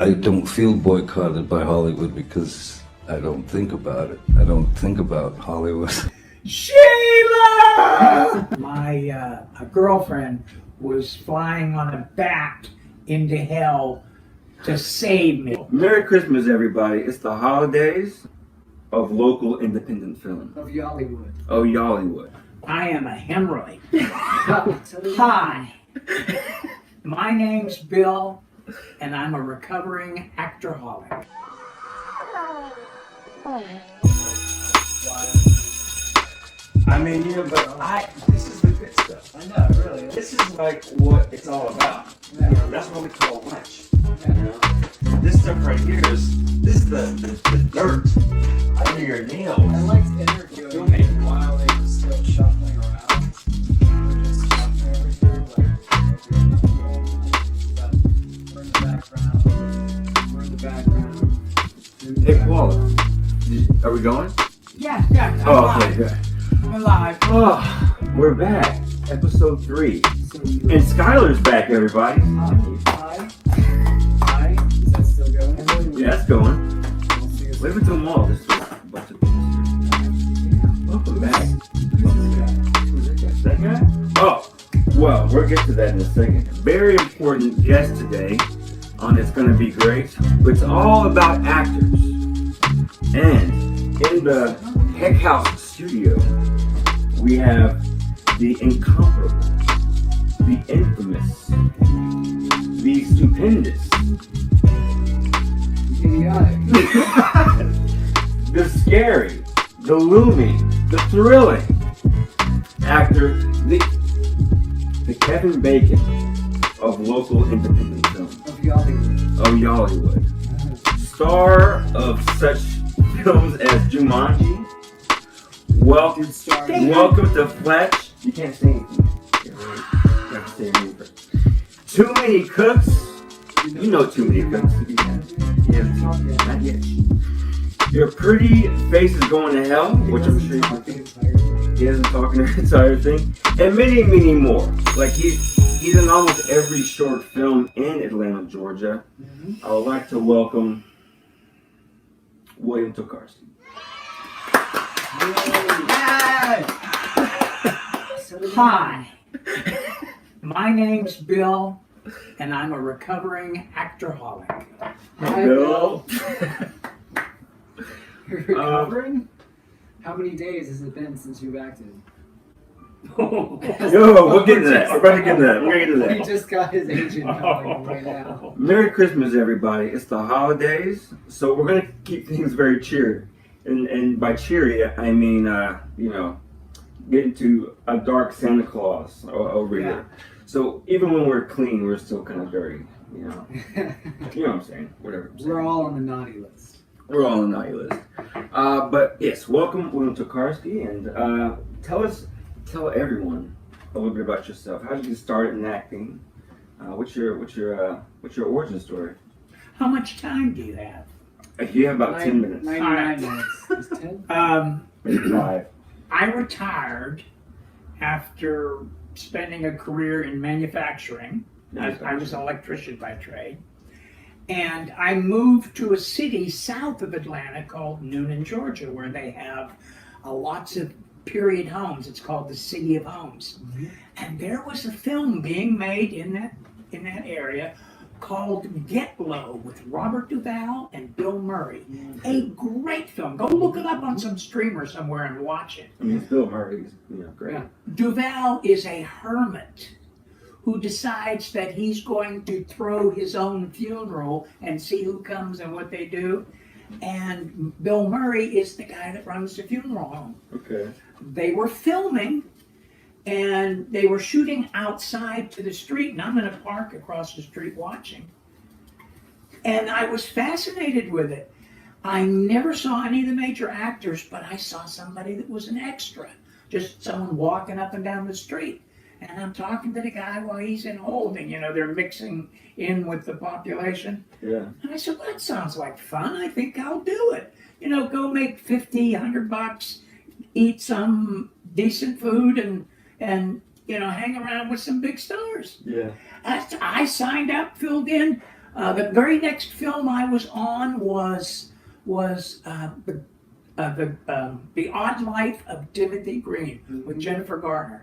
I don't feel boycotted by Hollywood because I don't think about it. I don't think about Hollywood. Sheila! My a girlfriend was flying on a bat into hell to save me. Merry Christmas, everybody. It's the holidays of local independent film. Of Yollywood. Oh, Yollywood. I am a hemorrhoid. Hi. My name's Bill, and I'm a recovering actorholic. I mean, you know, this is the good stuff. I know, really. This is like what it's all about. Yeah. You know, that's what we call lunch. You know? This stuff right here this is the dirt under your nails. I liked interviewing while they were still shuffling around. They were just shuffling everything, we're in the background. Hey, Paula, are we going? Yeah, I'm Oh, alive. okay, good. I'm alive. Oh, we're back. Episode 3. And Skylar's back, everybody. Hi. Is that still going? Yeah, that's going. We'll see us. Wait until tomorrow. There's a bunch of things here. Welcome back. Who's that guy? Oh, well, we'll get to that in a second. Very important guest today on It's Gonna Be Great. It's all about actors. And in the Heck.house studio, we have the incomparable, the infamous, the stupendous, Idiotic. the scary, the looming, the thrilling actor, the Kevin Bacon of local independent film, Of Yollywood. of Yollywood. Star of such films as Jumanji, Welcome to Fletch. You can't say anything. You have to say anything first. Too Many Cooks. You know Too Many Cooks. Yeah, not yet. Your Pretty Face Is Going to Hell, which I'm sure you can think. He hasn't talked the entire thing. And many, many more. Like he's in almost every short film in Atlanta, Georgia. I would like to welcome William Tokarsky. Hi. My name's Bill, and I'm a recovering actorholic. Hi, Bill. You're recovering? How many days has it been since you've acted? Yo, we'll get to that. We're about to get to that. We're going to get He to just got his agent calling right now. that. Merry Christmas, everybody. It's the holidays, so we're going to keep things very cheery. And by cheery, I mean, getting to a dark Santa Claus over here. So even when we're clean, we're still kind of dirty, you know. You know what I'm saying? Whatever I'm saying. We're all on the naughty list. We're all on the naughty list. But yes, welcome, William Tokarsky, and tell everyone a little bit about yourself. How did you get started in acting? What's your origin story? How much time do you have? You have about 10 minutes. 99 minutes. Is 10? Maybe 5. I retired after spending a career in manufacturing. I was an electrician by trade. And I moved to a city south of Atlanta called Noonan, Georgia, where they have lots of period homes. It's called the City of Homes. Mm-hmm. And there was a film being made in that area called Get Low with Robert Duvall and Bill Murray. Mm-hmm. A great film. Go look it up on some streamer somewhere and watch it. I mean, it's Bill Murray. Great. Yeah. Duvall is a hermit who decides that he's going to throw his own funeral and see who comes and what they do. And Bill Murray is the guy that runs the funeral home. Okay. They were filming and they were shooting outside to the street, and I'm in a park across the street watching. And I was fascinated with it. I never saw any of the major actors, but I saw somebody that was an extra, just someone walking up and down the street. And I'm talking to the guy while he's in holding, they're mixing in with the population. Yeah. And I said, well, that sounds like fun. I think I'll do it. Go make $50, $100, eat some decent food and hang around with some big stars. Yeah. I signed up, filled in. The very next film I was on was the Odd Life of Timothy Green with Jennifer Garner,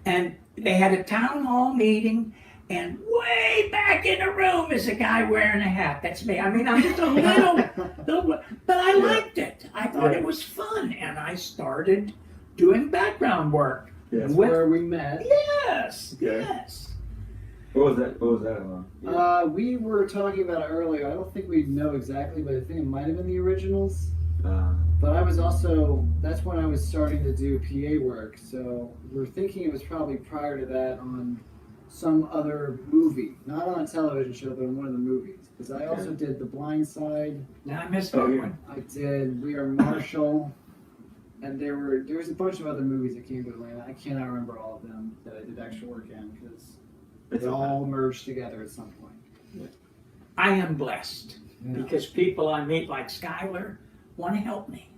and they had a town hall meeting, and way back in the room is a guy wearing a hat. That's me. I mean, I'm just a little, but I liked it. I thought it was fun, and I started doing background work. Yes. Where we met. Yes, Okay. yes. What was that on? We were talking about it earlier. I don't think we know exactly, but I think it might have been the originals. But I was also, that's when I was starting to do PA work. So we're thinking it was probably prior to that on some other movie. Not on a television show, but on one of the movies. Because I also did The Blind Side. Now I missed that one. I did We Are Marshall. And there was a bunch of other movies that came to Atlanta. I cannot remember all of them that I did extra work in because they all merged together at some point. I am blessed because people I meet like Skylar want to help me.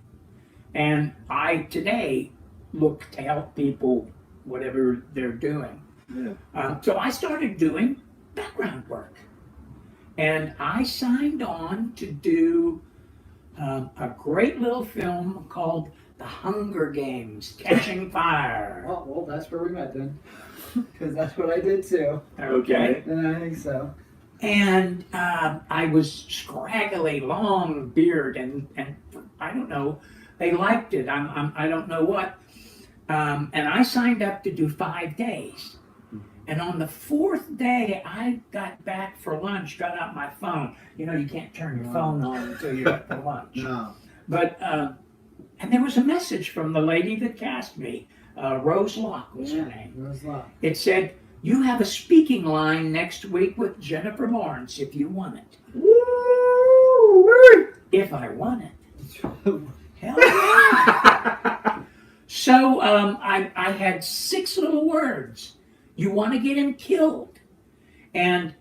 And I today look to help people, whatever they're doing. Yeah. So I started doing background work. And I signed on to do a great little film called The Hunger Games, Catching Fire. Oh, well, that's where we met then. Because that's what I did too. Okay. And I think so. And I was scraggly, long beard, and I don't know, they liked it. I don't know what. And I signed up to do 5 days. And on the 4th day, I got back for lunch, got out my phone. You know, you can't turn your phone on until you're at the lunch. No. But, and there was a message from the lady that cast me. Rose Locke was her name. Rose Locke. It said, "You have a speaking line next week with Jennifer Lawrence if you want it." Woo! If I want it. Hell yeah. So I had 6 little words. You want to get him killed. And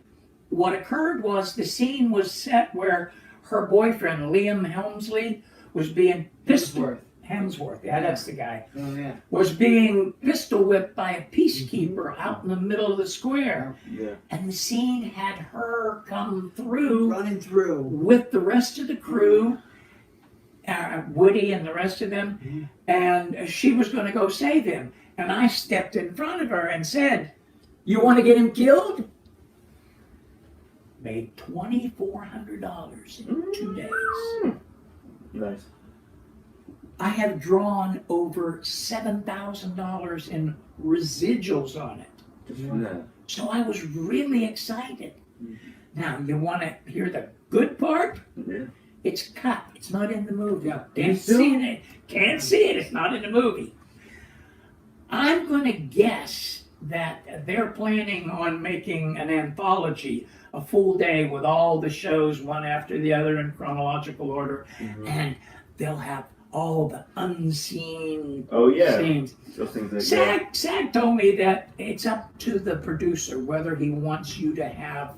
what occurred was the scene was set where her boyfriend, Liam Helmsley, was being pistol... Hemsworth, yeah, that's the guy. Oh, yeah. Was being pistol whipped by a peacekeeper out in the middle of the square. Yeah. And the scene had her come through, Running through. with the rest of the crew, Woody and the rest of them, and she was going to go save him. And I stepped in front of her and said, "You want to get him killed?" Made $2,400 in 2 days. Nice. I have drawn over $7,000 in residuals on it. Yeah. So I was really excited. Now, you want to hear the good part? Yeah. It's cut. It's not in the movie. Can't see it. Can't see it. It's not in the movie. I'm going to guess that they're planning on making an anthology, a full day with all the shows, one after the other in chronological order, and they'll have all the unseen scenes. Those things like SAG told me that it's up to the producer whether he wants you to have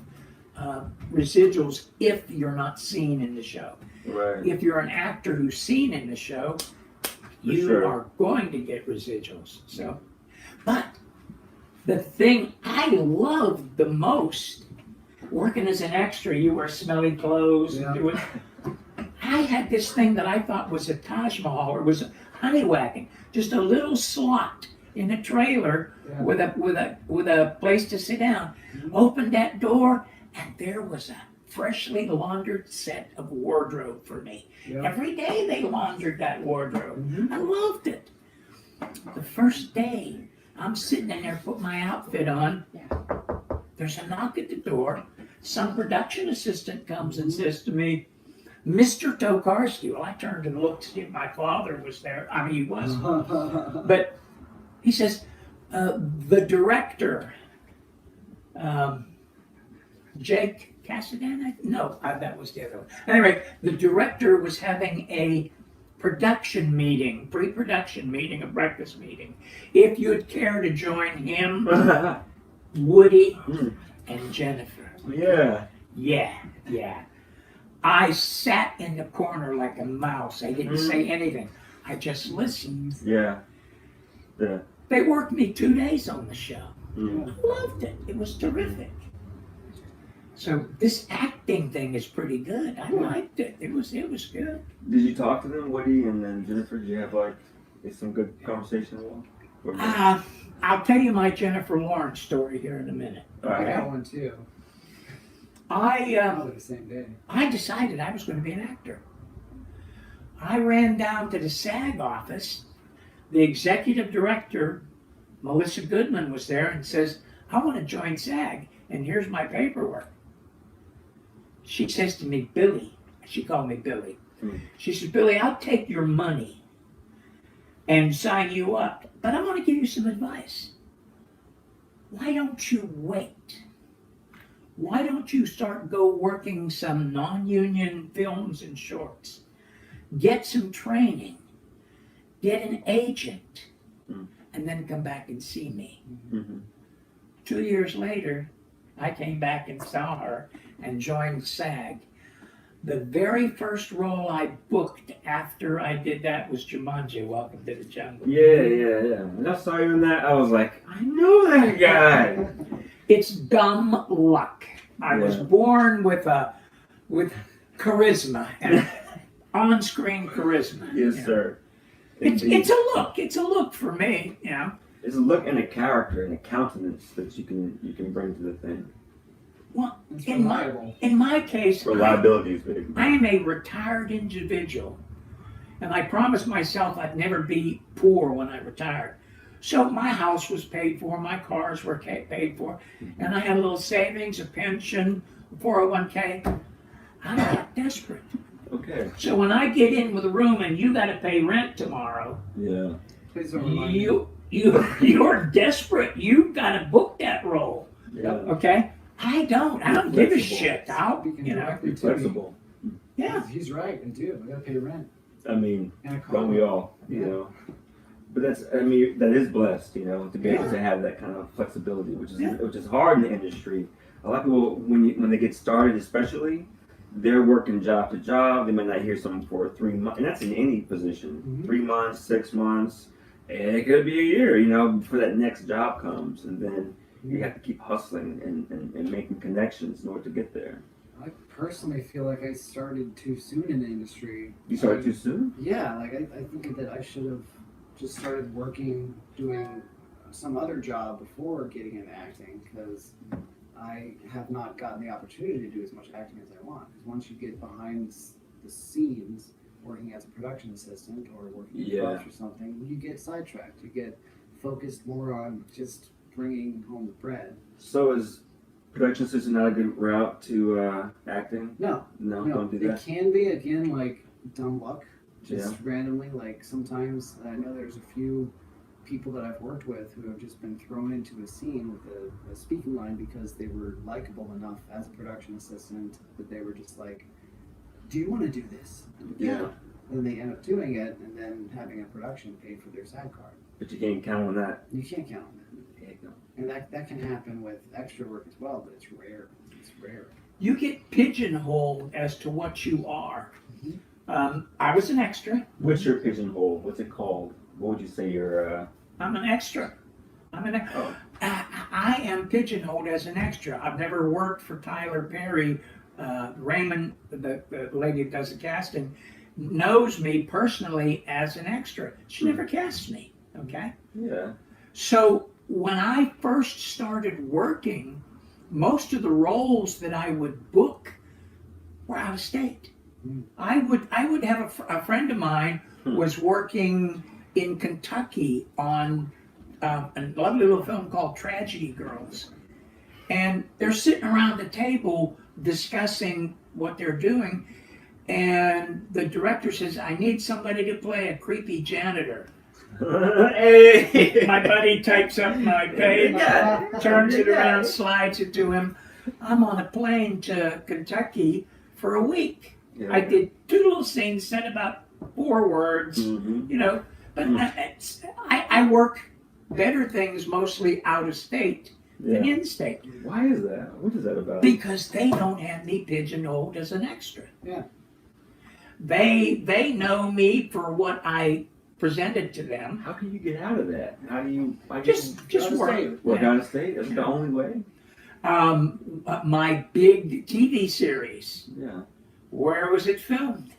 residuals if you're not seen in the show. Right. If you're an actor who's seen in the show, you are going to get residuals. So, but the thing I loved the most, working as an extra, you wear smelly clothes and do it. I had this thing that I thought was a Taj Mahal, or was a honey wagon, just a little slot in a trailer with a place to sit down. Opened that door, and there was a freshly laundered set of wardrobe for me. Every day they laundered that wardrobe. I loved it. The first day, I'm sitting in there, put my outfit on. There's a knock at the door. Some production assistant comes and says to me, "Mr. Tokarsky." Well, I turned and looked to see if my father was there. I mean, he was. But he says, the director, Jake Cassidan? No, that was the other one. Anyway, the director was having a production meeting, pre-production meeting, a breakfast meeting. If you'd care to join him, Woody and Jennifer. Yeah. I sat in the corner like a mouse. I didn't say anything. I just listened. Yeah. They worked me 2 days on the show. I loved it. It was terrific. So this acting thing is pretty good. I liked it. It was good. Did you talk to them, Woody and then Jennifer? Did you have like some good conversation with them? I'll tell you my Jennifer Lawrence story here in a minute. I got one too. I Probably the same day. I decided I was going to be an actor. I ran down to the SAG office. The executive director, Melissa Goodman, was there and says, I want to join SAG, and here's my paperwork. She says to me, Billy, she called me Billy. She says, Billy, I'll take your money and sign you up, but I want to give you some advice. Why don't you wait? Why don't you go working some non-union films and shorts? Get some training, get an agent, and then come back and see me. 2 years later, I came back and saw her and joined SAG. The very first role I booked after I did that was Jumanji, Welcome to the Jungle. Yeah. When I saw you in that, I was like, I know that guy. It's dumb luck. I was born with charisma and on-screen charisma. Yes, sir. It's a look. It's a look for me. You know. It's a look and a character and a countenance that you can bring to the thing. Well, in my case, reliability is big. I am a retired individual, and I promised myself I'd never be poor when I retired. So my house was paid for, my cars were paid for, and I had a little savings, a pension, a 401k. I got desperate. Okay. So when I get in with a room and you got to pay rent tomorrow, Please don't remind me. you're desperate. You got to book that role. Yeah. Okay. I don't give a shit. Be flexible. Yeah. He's right. I do. I gotta pay rent. I mean, And a car. don't we all? You know. But that is blessed, to be able to have that kind of flexibility, which is hard in the industry. A lot of people, when they get started, especially, they're working job to job. They might not hear something for 3 months, and that's in any position. 3 months, 6 months, and it could be a year, before that next job comes, and then you have to keep hustling and making connections in order to get there. I personally feel like I started too soon in the industry. You started too soon? Yeah, like I think that I should have just started doing some other job before getting into acting, because I have not gotten the opportunity to do as much acting as I want. Because once you get behind the scenes, working as a production assistant or working in props or something, you get sidetracked. You get focused more on just bringing home the bread. So is production assistant not a good route to acting? No, don't do that. It can be, again, like dumb luck. Just Yeah. randomly, like sometimes I know there's a few people that I've worked with who have just been thrown into a scene with a speaking line because they were likable enough as a production assistant that they were just like, do you want to do this? Yeah. And they end up doing it and then having a production paid for their side card. But you can't count on that. You can't count on that. Heck no. And that can happen with extra work as well, but it's rare. It's rare. You get pigeonholed as to what you are. I was an extra. What's your pigeonhole? What's it called? What would you say you're? I'm an extra. Oh. I am pigeonholed as an extra. I've never worked for Tyler Perry. Raymond, the lady that does the casting, knows me personally as an extra. She never casts me. Okay. Yeah. So when I first started working, most of the roles that I would book were out of state. I would have a friend of mine was working in Kentucky on a lovely little film called Tragedy Girls, and they're sitting around the table discussing what they're doing, and the director says, "I need somebody to play a creepy janitor." Hey. My buddy types up my page, turns it around, slides it to him. I'm on a plane to Kentucky for a week. Yeah. I did 2 little scenes, said about 4 words, but I work better things mostly out of state than in state. Why is that? What is that about? Because they don't have me pigeonholed as an extra. Yeah. They know me for what I presented to them. How can you get out of that? How do you Just work. Work out of state? Is it the only way? My big TV series. Yeah. Where was it filmed?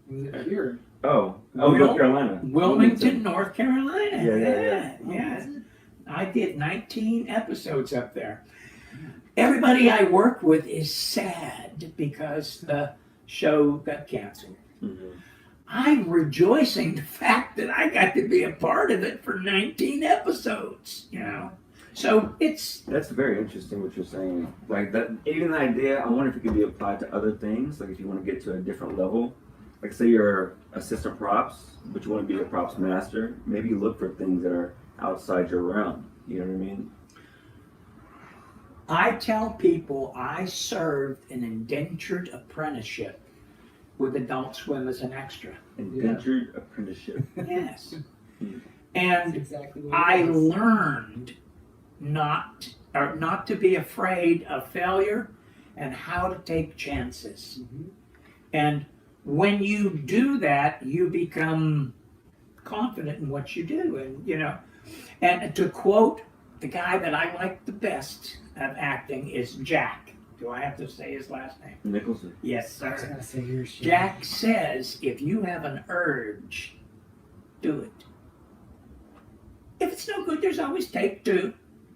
Was it here? Oh, North Carolina. Wilmington, North Carolina. Yeah. I did 19 episodes up there. Everybody I work with is sad because the show got canceled. Mm-hmm. I'm rejoicing the fact that I got to be a part of it for 19 episodes, you know. So That's very interesting what you're saying. Like that, even the idea, I wonder if it could be applied to other things. Like if you want to get to a different level, like say you're assistant props, but you want to be a props master, maybe you look for things that are outside your realm. You know what I mean? I tell people I served an indentured apprenticeship with Adult Swim as an extra. Indentured apprenticeship. Yes. Hmm. And That's exactly what I it is. learned not to be afraid of failure and how to take chances. Mhm. And when you do that, you become confident in what you do. And, you know, and to quote the guy that I like the best at acting is Jack. Do I have to say his last name? Nicholson. Yes, I was sir. gonna say yours. Jack says, if you have an urge, do it. If it's no good, there's always take two.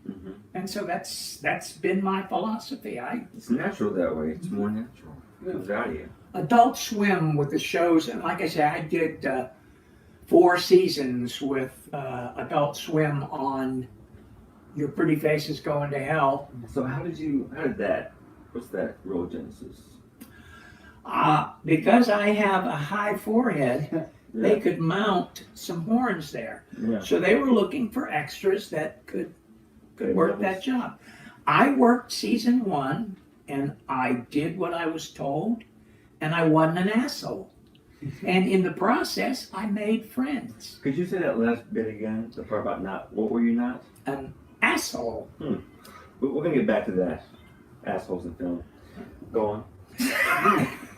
Mm-hmm. And so that's been my philosophy. It's natural that way. It's more natural. It comes out of you. Adult Swim with the shows, and like I said, I did 4 seasons with Adult Swim on Your Pretty Face is Going to Hell. So how did that, what's that real genesis? Because I have a high forehead, they Yeah. could mount some horns there. Yeah. So they were looking for extras that could Okay, work levels. that job. I worked season 1 and I did what I was told and I wasn't an asshole. And in the process, I made friends. Could you say that last bit again? The part about not, what were you not? An asshole. We're going to get back to that. Assholes in film. Go on.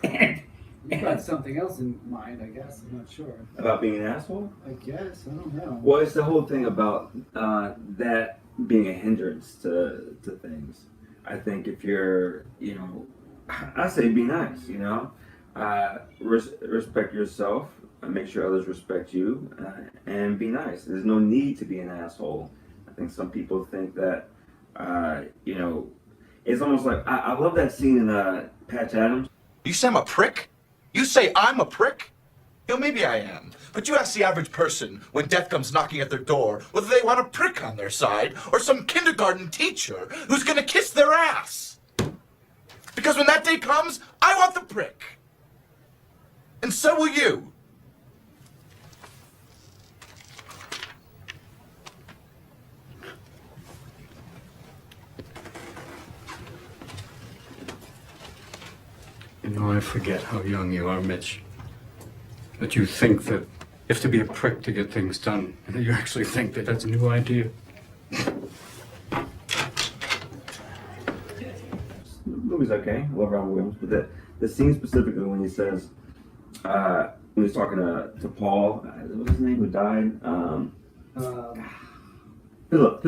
And You've got something else in mind, I guess. I'm not sure. About being an asshole? I guess. I don't know. Well, it's the whole thing about that being a hindrance to things. I think if you're, you know, I say be nice, you know. Respect yourself, make sure others respect you, and be nice. There's no need to be an asshole. I think some people think that, you know, it's almost like, I love that scene in Patch Adams. You say I'm a prick? You say I'm a prick? You know, maybe I am. But you ask the average person when death comes knocking at their door whether they want a prick on their side or some kindergarten teacher who's gonna kiss their ass. Because when that day comes, I want the prick. And so will you. You know, I forget how young you are, Mitch. That you think that you have to be a prick to get things done, and that you actually think that that's a new idea. The movie's okay. I love Robin Williams, but the scene specifically when he says, when he's talking to Paul, what was his name who died? Philip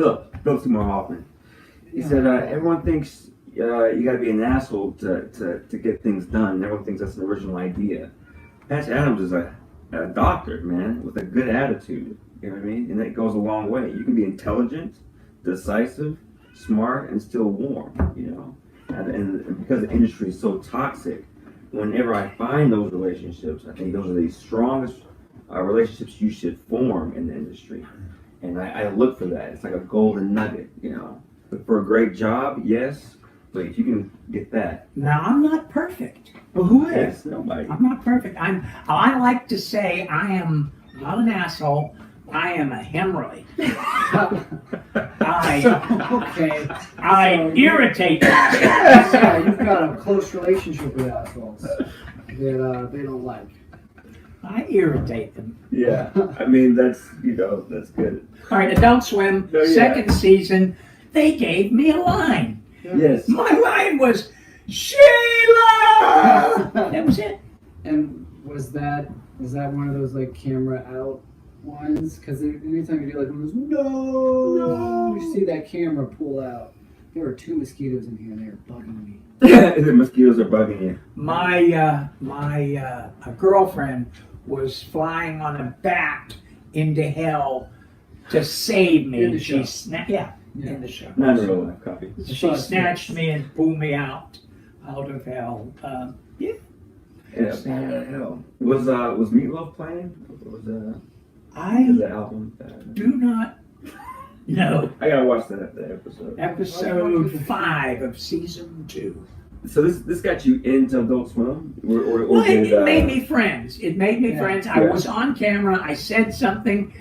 Seymour Hoffman. He said, everyone thinks you gotta be an asshole to get things done. Everyone thinks that's an original idea. Patch Adams is a doctor, man, with a good attitude. You know what I mean? And that goes a long way. You can be intelligent, decisive, smart, and still warm, you know? And because the industry is so toxic, whenever I find those relationships, I think those are the strongest relationships you should form in the industry. And I look for that. It's like a golden nugget, you know? But for a great job, yes, but if you can get that. now I'm not perfect. Well, who is? Nobody. I'm not perfect. I like to say I am not an asshole. I am a hemorrhoid. Okay. I irritate them. Yeah, you've got a close relationship with assholes that they don't like. I irritate them. Yeah, I mean, that's good. All right, Adult Swim, Oh, yeah. second season, they gave me a line. Yes. My line was, Sheila! That was it. And was that one of those like camera out ones? Because anytime you do like one of those, no, you see that camera pull out. There were 2 mosquitoes in here, and they were bugging me. The mosquitoes are bugging you. My girlfriend was flying on a bat into hell to save me. In the She show. Yeah, Yeah. in the show. Not in real life, copy. She snatched me and pulled me out of hell. Yeah. Yeah. Was Meatloaf playing? Was the I album? do not know. I gotta watch that episode. Episode 5 of season 2. So this got you into Adult Swim, or Well, did, it made me friends. It made me Yeah. friends. I was on camera. I said something.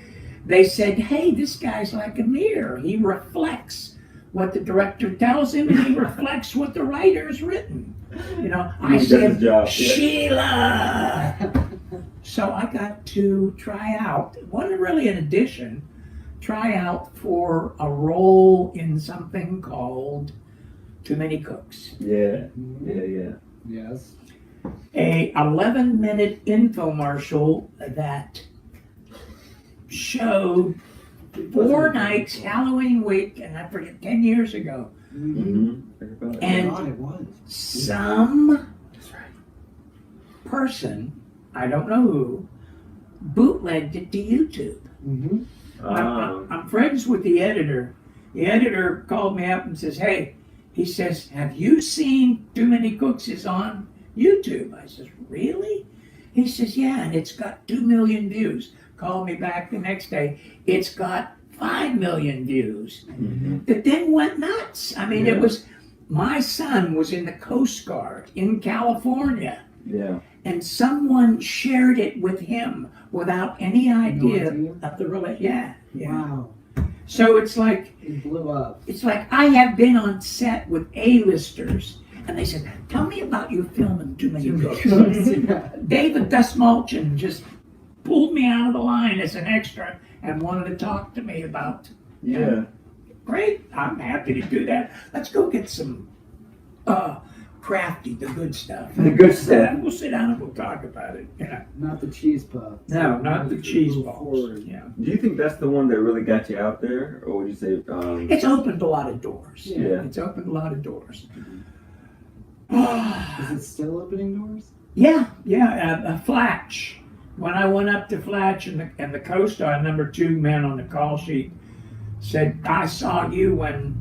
They said, "Hey, this guy's like a mirror. He reflects what the director tells him, and he reflects what the writer's written." You know, I He does said, his job, yeah. "Sheila." So I got to try out. It wasn't really an audition. Try out for a role in something called Too Many Cooks. Yeah. Yes. A 11-minute infomercial that showed 4 nights, Halloween week, and I forget, 10 years ago. Mm-hmm. And it was. some person, I don't know who, bootlegged it to YouTube. Mm-hmm. I'm friends with the editor. The editor called me up and says, "Hey," he says, "have you seen Too Many Cooks is on YouTube?" I says, "Really?" He says, "Yeah, and it's got 2 million views." Called me back the next day. It's got 5 million views. The thing went nuts. I mean, it was, my son was in the Coast Guard in California. Yeah. And someone shared it with him without any idea of the relationship. Yeah. Wow. So it's like, It blew up. it's like I have been on set with A-listers, and they said, "Tell me about your film in Too Many Cooks." Yeah. David Dustmulchin just pulled me out of the line as an extra and wanted to talk to me about. Yeah. Great, I'm happy to do that. Let's go get some Crafty, the good stuff. The good stuff. We'll sit down and we'll talk about it. Yeah. Not the cheese puff. No, not the cheese Move balls. forward. Yeah. Do you think that's the one that really got you out there, or would you say? It's opened a lot of doors. Yeah. It's opened a lot of doors. Is it still opening doors? Yeah. Flatch. When I went up to Flatch and the co-star, number 2 man on the call sheet, said, "I saw you when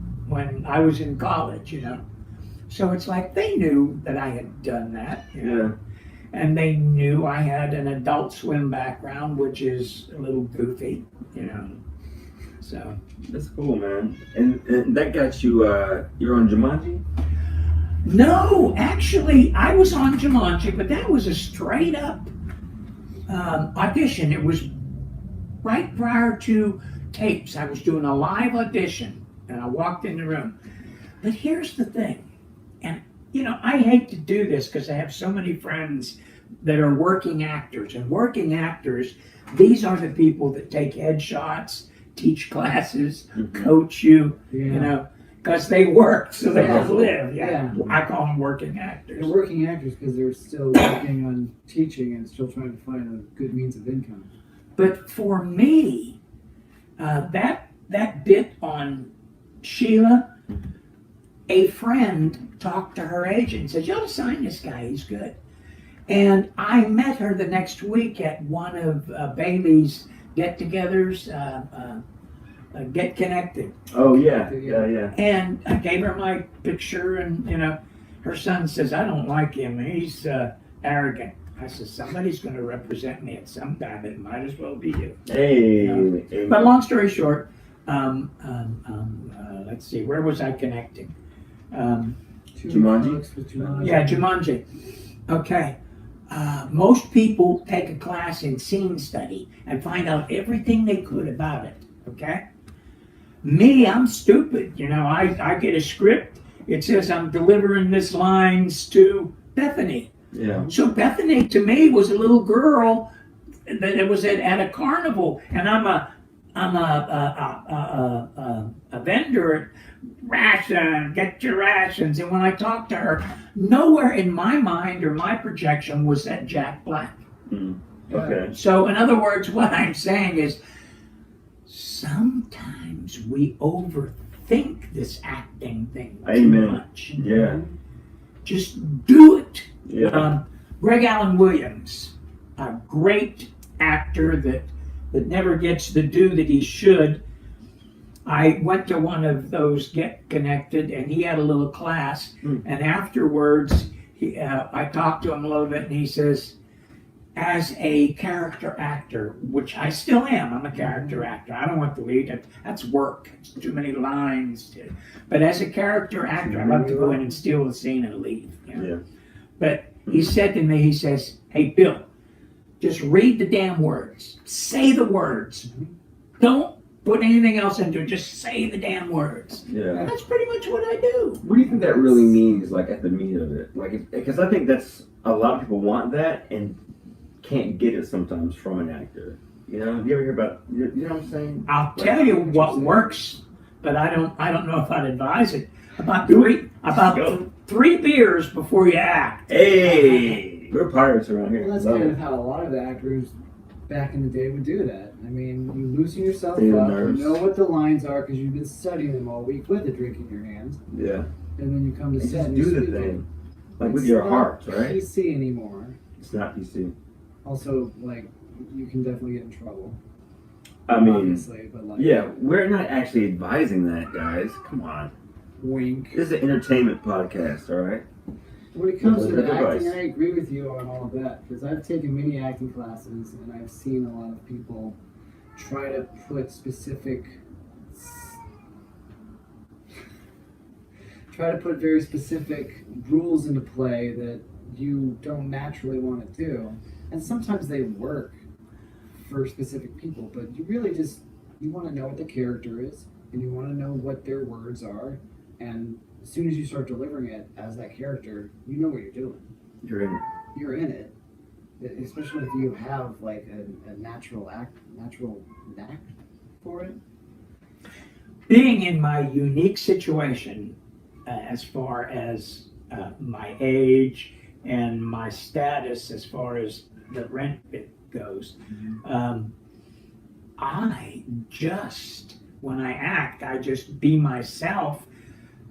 I was in college," you know. So it's like they knew that I had done that. You know? Yeah. And they knew I had an Adult Swim background, which is a little goofy, you know. So That's cool, man. And that got you. You're on Jumanji. no, actually, I was on Jumanji, but that was a straight up audition. It was right prior to tapes. I was doing a live audition, and I walked in the room. But here's the thing, and you know, I hate to do this because I have so many friends that are working actors, and working actors, these are the people that take headshots, teach classes, coach you, you know, because they work, so they have to live. Yeah. I call them working actors. They're working actors because they're still working on teaching and still trying to find a good means of income. But for me, that bit on Sheila, a friend talked to her agent and said, "You ought to sign this guy, he's good." And I met her the next week at one of Bailey's get-togethers, Get Connected. Oh yeah. And I gave her my picture, and you know, her son says, "I don't like him, he's arrogant." I said, "Somebody's going to represent me at some time, it might as well be you." Hey. But long story short, let's see, where was I connecting? Jumanji? Yeah, Jumanji. Okay. Most people take a class in scene study and find out everything they could about it. Okay? Me, I'm stupid. You know, I get a script. It says I'm delivering this lines to Bethany. Yeah. So Bethany to me was a little girl that was at a carnival, and I'm a vendor at ration, get your rations. And when I talked to her, nowhere in my mind or my projection was that Jack Black. Okay. So in other words, what I'm saying is sometimes we overthink think this acting thing too Amen. much. Yeah. Just do it. Yeah. Greg Allen Williams, a great actor that never gets the due that he should. I went to one of those Get Connected, and he had a little class. And afterwards, I talked to him a little bit, and he says, as a character actor, which I still am, I'm a character actor. I don't want to lead. That's work. It's too many lines. But as a character actor, I love to go in and steal the scene and leave. You know? Yeah. But he said to me, he says, hey, Bill, just read the damn words. Say the words. Don't put anything else into it. Just say the damn words. Yeah. That's pretty much what I do. What do you think that really means, like, at the meat of it? Like, because I think that's, a lot of people want that and can't get it sometimes from an actor. You know, you ever hear about, you know what I'm saying? I'll tell you what works, but I don't know if I'd advise it. About three beers before you act. Hey, we're pirates around here. Well, that's Love kind it. of how a lot of the actors back in the day would do that. I mean, you loosen yourself Stay the up, nerves. you know what the lines are because you've been studying them all week with a drink in your hand, Yeah. and then you come to And set just and do you the speak it. thing. Like with It's your not heart, right? PC anymore. It's not PC. Also, like, you can definitely get in trouble. I mean, Obviously, but like, yeah, we're not actually advising that, guys. Come on. wink. This is an entertainment podcast, all right? When it comes to Good the acting, advice. I agree with you on all of that because I've taken many acting classes and I've seen a lot of people try to put very specific rules into play that you don't naturally want to do, and sometimes they work for specific people, but you really just you want to know what the character is and you want to know what their words are, and as soon as you start delivering it as that character, you know what you're doing. You're in. You're in it, especially if you have like a natural knack for it. Being in my unique situation, as far as my age and my status, as far as the rent bit goes, when I act, I just be myself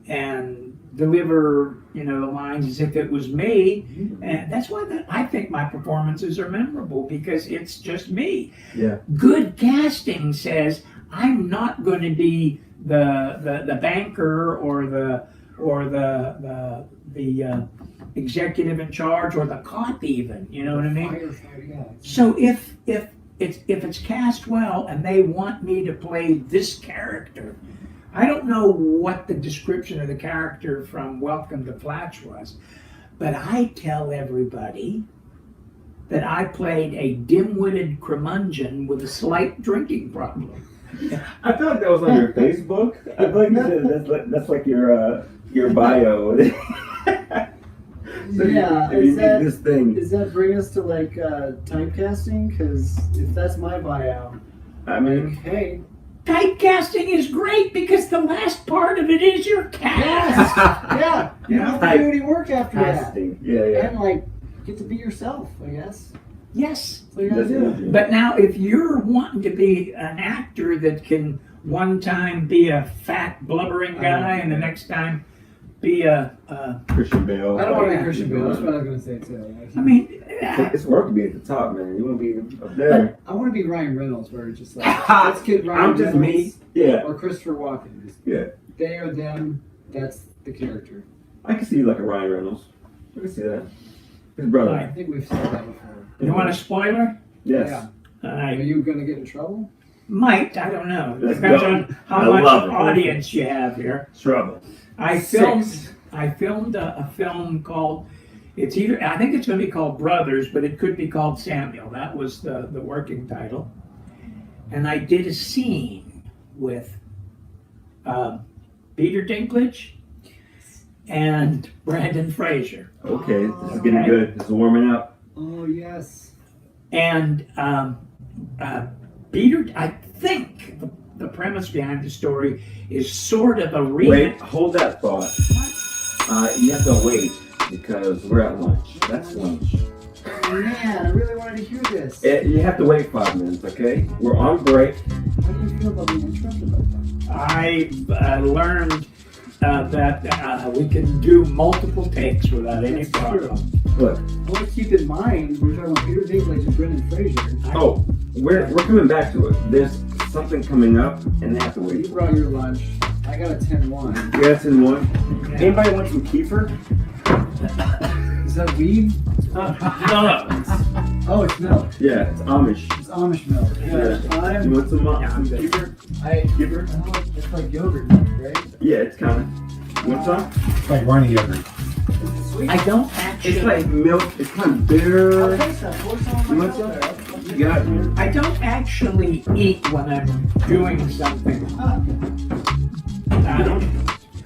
and deliver, lines as if it was me. And that's why I think my performances are memorable, because it's just me. Yeah. Good casting says I'm not going to be the banker or the executive in charge or the cop even. You know what I mean? Firefighter, yeah. So if it's cast well and they want me to play this character, I don't know what the description of the character from Welcome to Flatch was, but I tell everybody that I played a dim-witted curmudgeon with a slight drinking problem. I feel like that was on your Facebook. I feel like you said that's like your bio. So Yeah, you is did that- this thing. Does that bring us to like typecasting? Because if that's my bio, I mean, hey, Typecasting is great because the last part of it is your cast. yeah, you don't have to do any work after casting. Yeah, yeah. and like get to be yourself, I guess. Yes. That's what you gotta That's do. what you- But now, if you're wanting to be an actor that can one time be a fat, blubbering guy and the next time be a Christian Bale. I don't want to Yeah. be Christian Bale. That's what I was gonna say too. I mean, It's work to be at the top, man. You want to be up there. I want to be Ryan Reynolds, where it's just like let's get Ryan I'm just Reynolds me. Yeah, or Christopher Walken. Just yeah. they or them. That's the character. I can see you like a Ryan Reynolds. I can see that. His brother. I think we've said that before. you want a spoiler? Yes. Yeah. Are I you gonna get in trouble? might, I don't know. Let's Depends go. on how I much love it. audience you have here. Trouble. I filmed a film called, I think it's going to be called Brothers, but it could be called Samuel. That was the working title. And I did a scene with Peter Dinklage and Brandon Fraser. Okay, this is getting good. This is warming up. Oh yes. And Peter, I think the premise behind the story is sort of a Wait, hold that thought. You have to wait because we're at lunch. That's lunch. Oh, man, I really wanted to hear this. You have to wait 5 minutes, okay? We're on break. How do you feel about being interrupted like that? I learned that we can do multiple takes without any That's true. problem. Look. I want to keep in mind, we're talking about Peter Dinklage and Brendan Fraser. Oh, we're coming back to it. There's something coming up, and they have to You wait. brought your lunch. I got a 10-1. Yes, in one. Anybody want some kefir? Is that weed? No. Oh, it's milk. Yeah, it's Amish. It's Amish milk. Yeah. You want some kefir? Kefir? It's like yogurt milk, right? Yeah, it's kind of. You want some? It's like runny yogurt. Sweet. I don't actually. It's like milk. It's kind of bitter. I'll taste that. Pour some on You my want some? mouth there. You got it. I don't actually eat when I'm doing something.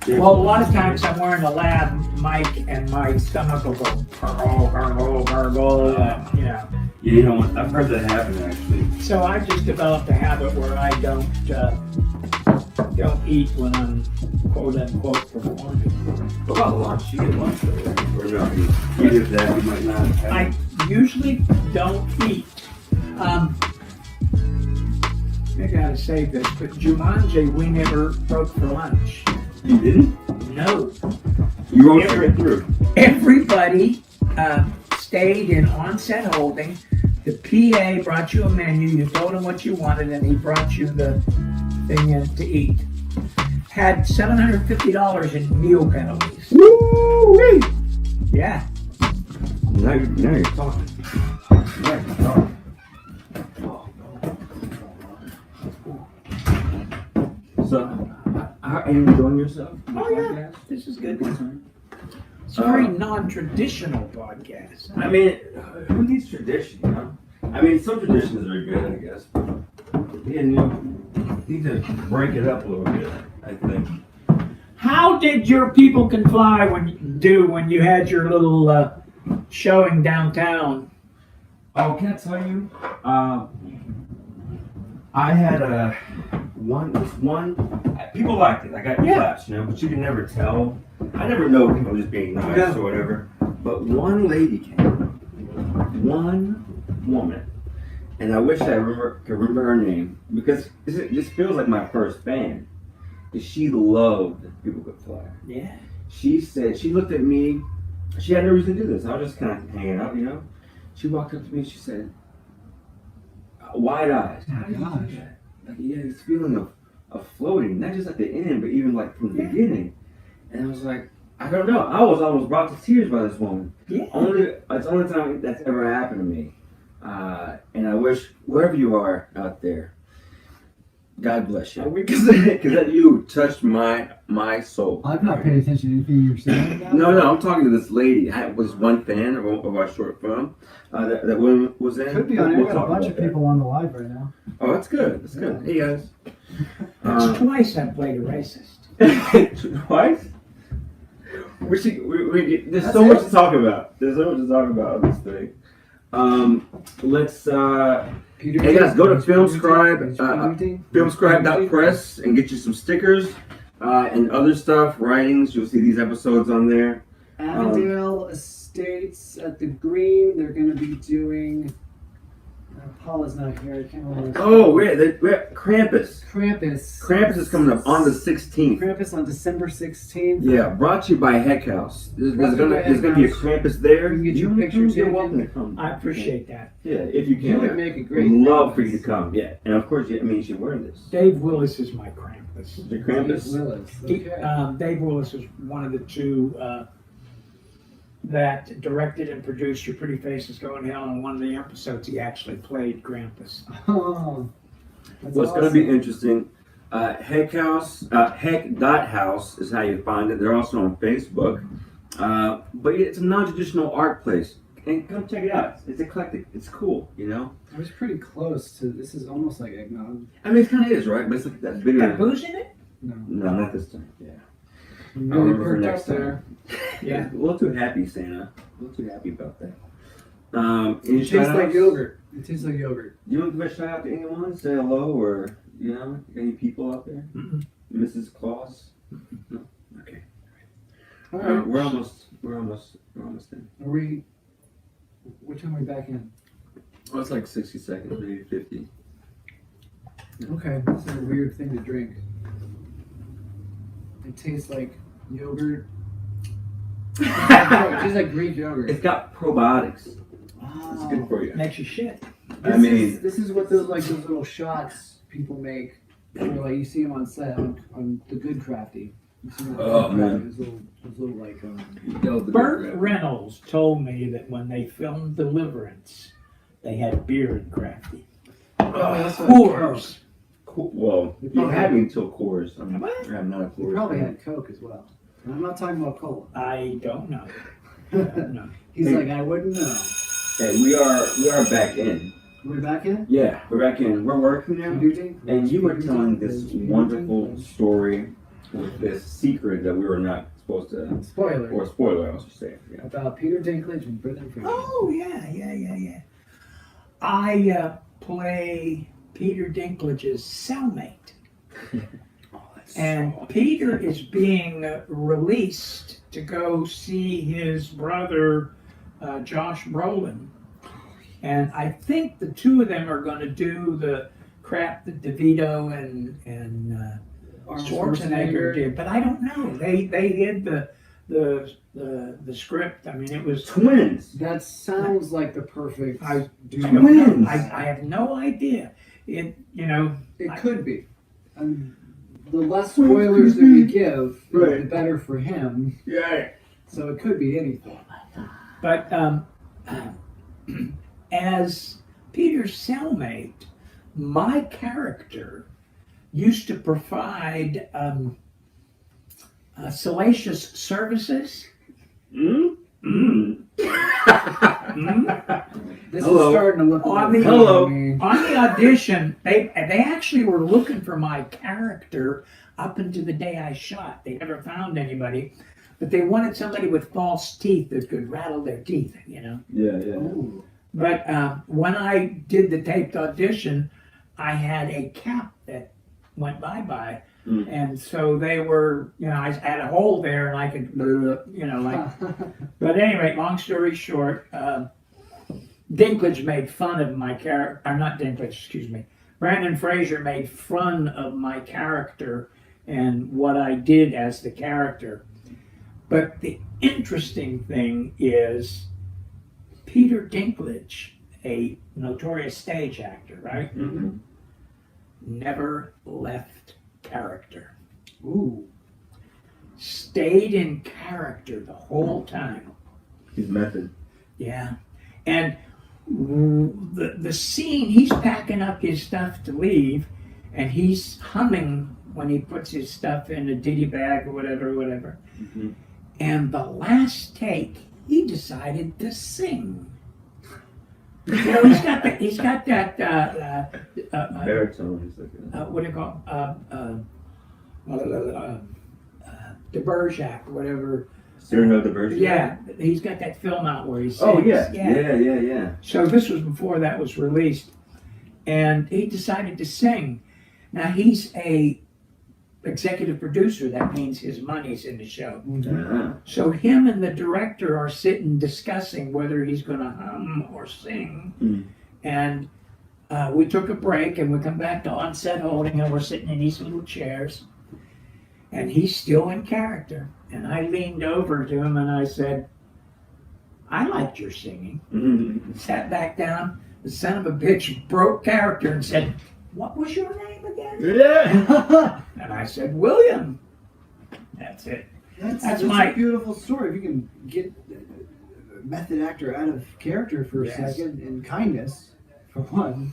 Well, a lot of times I'm wearing a lab mic and my stomach will go gargle, you know. Yeah, you know what? I've heard that happen actually. So I've just developed a habit where I don't eat when I'm quote unquote performing. What about lunch? You get lunch though, or no? You get that, you might not have. I usually don't eat. Maybe I ought to save this, but Jumanji, we never broke for lunch. You didn't? No. You rolled straight through. Everybody stayed in on-set holding. The PA brought you a menu. You told him what you wanted, and he brought you the thing in to eat. Had $750 in meal penalties. Woo-wee! Yeah. Now you're talking. Now you're talking. So, are you enjoying yourself? Oh yeah. This is good. It's a very non-traditional podcast. I mean, who needs tradition, you know? I mean, some traditions are good, I guess. But yeah, you need to break it up a little bit, I think. How did your people can fly when you had your little showing downtown? Oh, can I tell you? I had one. People liked it. I got claps, you know, but you can never tell. I never know people just being nice or whatever. But one lady came, one woman, and I wish I could remember her name because this feels like my first fan. She loved that people could fly. Yeah. She said, she looked at me, she had no reason to do this. I was just kind of hanging out, you know. She walked up to me and she said, wide eyes. Oh my gosh. Like, yeah, this feeling of floating, not just at the end, but even like from the beginning. And I was like, I don't know. I was almost brought to tears by this woman. Yeah. It's the only time that's ever happened to me. And I wish, wherever you are out there, God bless you. Because that you touched my soul. I'm not paying attention to anything you're saying now. No, I'm talking to this lady. I was one fan of our short film that woman was in. Could be on air. We'll We've got a talk bunch about of people on the live right now. Oh, that's good. That's good. Hey, guys. That's twice I played a racist. Twice? There's so much to talk about. There's so much to talk about on this thing. Let's hey guys, go to filmscribe.press and get you some stickers and other stuff, writings. You'll see these episodes on there. Avondale Estates at the Green. They're going to be doing. Paula's not here. I can't remember. Oh, we're Krampus. Krampus. Krampus is coming up on the 16th. Krampus on December 16th. Yeah, brought to you by Heck.house. There's gonna be a Krampus there. You can get your picture You're taken. welcome to come. I appreciate that. Yeah, if you can. You would make a great We'd love Krampus. for you to come. Yeah, and of course, you should wear this. Dave Willis is my Krampus. The Krampus. Willis. He, Okay. Dave Willis is one of the two that directed and produced Your Pretty Face is Going to Hell. In one of the episodes, he actually played Krampus. Oh, that's Well, it's going to be awesome. interesting. Heck.house is how you find it. They're also on Facebook. But it's a non-traditional art place. And come check it out. It's eclectic. It's cool, you know? I was pretty close to. This is almost like eggnog. I mean, it kind of is, right? But it's like that bitter. Got booze in it? No. No, not this time. Yeah. I'm I'll really remember perked next up there. Yeah. A little too happy, Santa. A little too happy about that. It Any tastes shout-outs? like yogurt. It tastes like yogurt. Do you want to give a shout out to anyone? Say hello, or you know, any people out there? Mm-mm. Mrs. Claus? No. Okay. All right. We're almost in. Are we? What time are we back in? Oh, it's like 60 seconds, maybe 50. Okay. This is a weird thing to drink. It tastes like yogurt. It tastes like Greek yogurt. It's got probiotics. It's Wow. good for you. Makes you shit. This is what those little shots people make. Where, like you see them on set on the Good Crafty. You see them on Oh, Good man. Crafty, those little like. Burt Reynolds told me that when they filmed Deliverance, they had beer in Crafty. that's what Coors. Cool. Well, you had me until Coors. I'm not a They Coors. probably fan. had Coke as well. And I'm not talking about cola. I don't know. I don't know. He's Hey. like, I wouldn't know. Hey, we are back in. We're back in? Yeah, we're back in. We're working now. And you were telling this wonderful story with this secret that we were not supposed to, Spoiler. or spoiler, I should say. Yeah. About Peter Dinklage and Brendan Fraser. Oh, yeah. I play Peter Dinklage's cellmate. And Peter is being released to go see his brother, Josh Brolin. And I think the two of them are going to do the crap that DeVito and Schwarzenegger did. But I don't know. They hid the script. I mean, it was Twins. That sounds like the perfect. I Twins. I have no idea. It could be. The less spoilers that we give, Right. the better for him. Yeah. So it could be anything. But as Peter's cellmate, my character used to provide salacious services. This Hello. is starting to look On like the- Hello. I mean, On the audition, they actually were looking for my character up until the day I shot. They never found anybody, but they wanted somebody with false teeth that could rattle their teeth, Yeah. ooh. But when I did the taped audition, I had a cap that went bye-bye. Mm. And so they were, I had a hole there and I could, But anyway, long story short, Dinklage made fun of my character, or not Dinklage, excuse me. Brandon Fraser made fun of my character and what I did as the character. But the interesting thing is Peter Dinklage, a notorious stage actor, right? Mm-hmm. Never left character. Ooh. Stayed in character the whole time. His method. Yeah. And the scene, he's packing up his stuff to leave, and he's humming when he puts his stuff in a ditty bag or whatever. Mm-hmm. And the last take, he decided to sing. He's got that Baritone. He's like what do you call de Bergerac, whatever. Cyrano de Bergerac. Yeah, he's got that film out where he sings. Oh yeah. So this was before that was released, and he decided to sing. Now he's a executive producer. That means his money's in the show. Uh-huh. So him and the director are sitting discussing whether he's going to hum or sing. Mm. And we took a break and we come back to on-set holding, and we're sitting in these little chairs. And he's still in character. And I leaned over to him and I said, I liked your singing. Mm-hmm. Sat back down. The son of a bitch broke character and said, what was your name again? Yeah. And I said, William. That's it. That's my- a beautiful story. If you can get a method actor out of character for a Yes. second, and kindness, for one,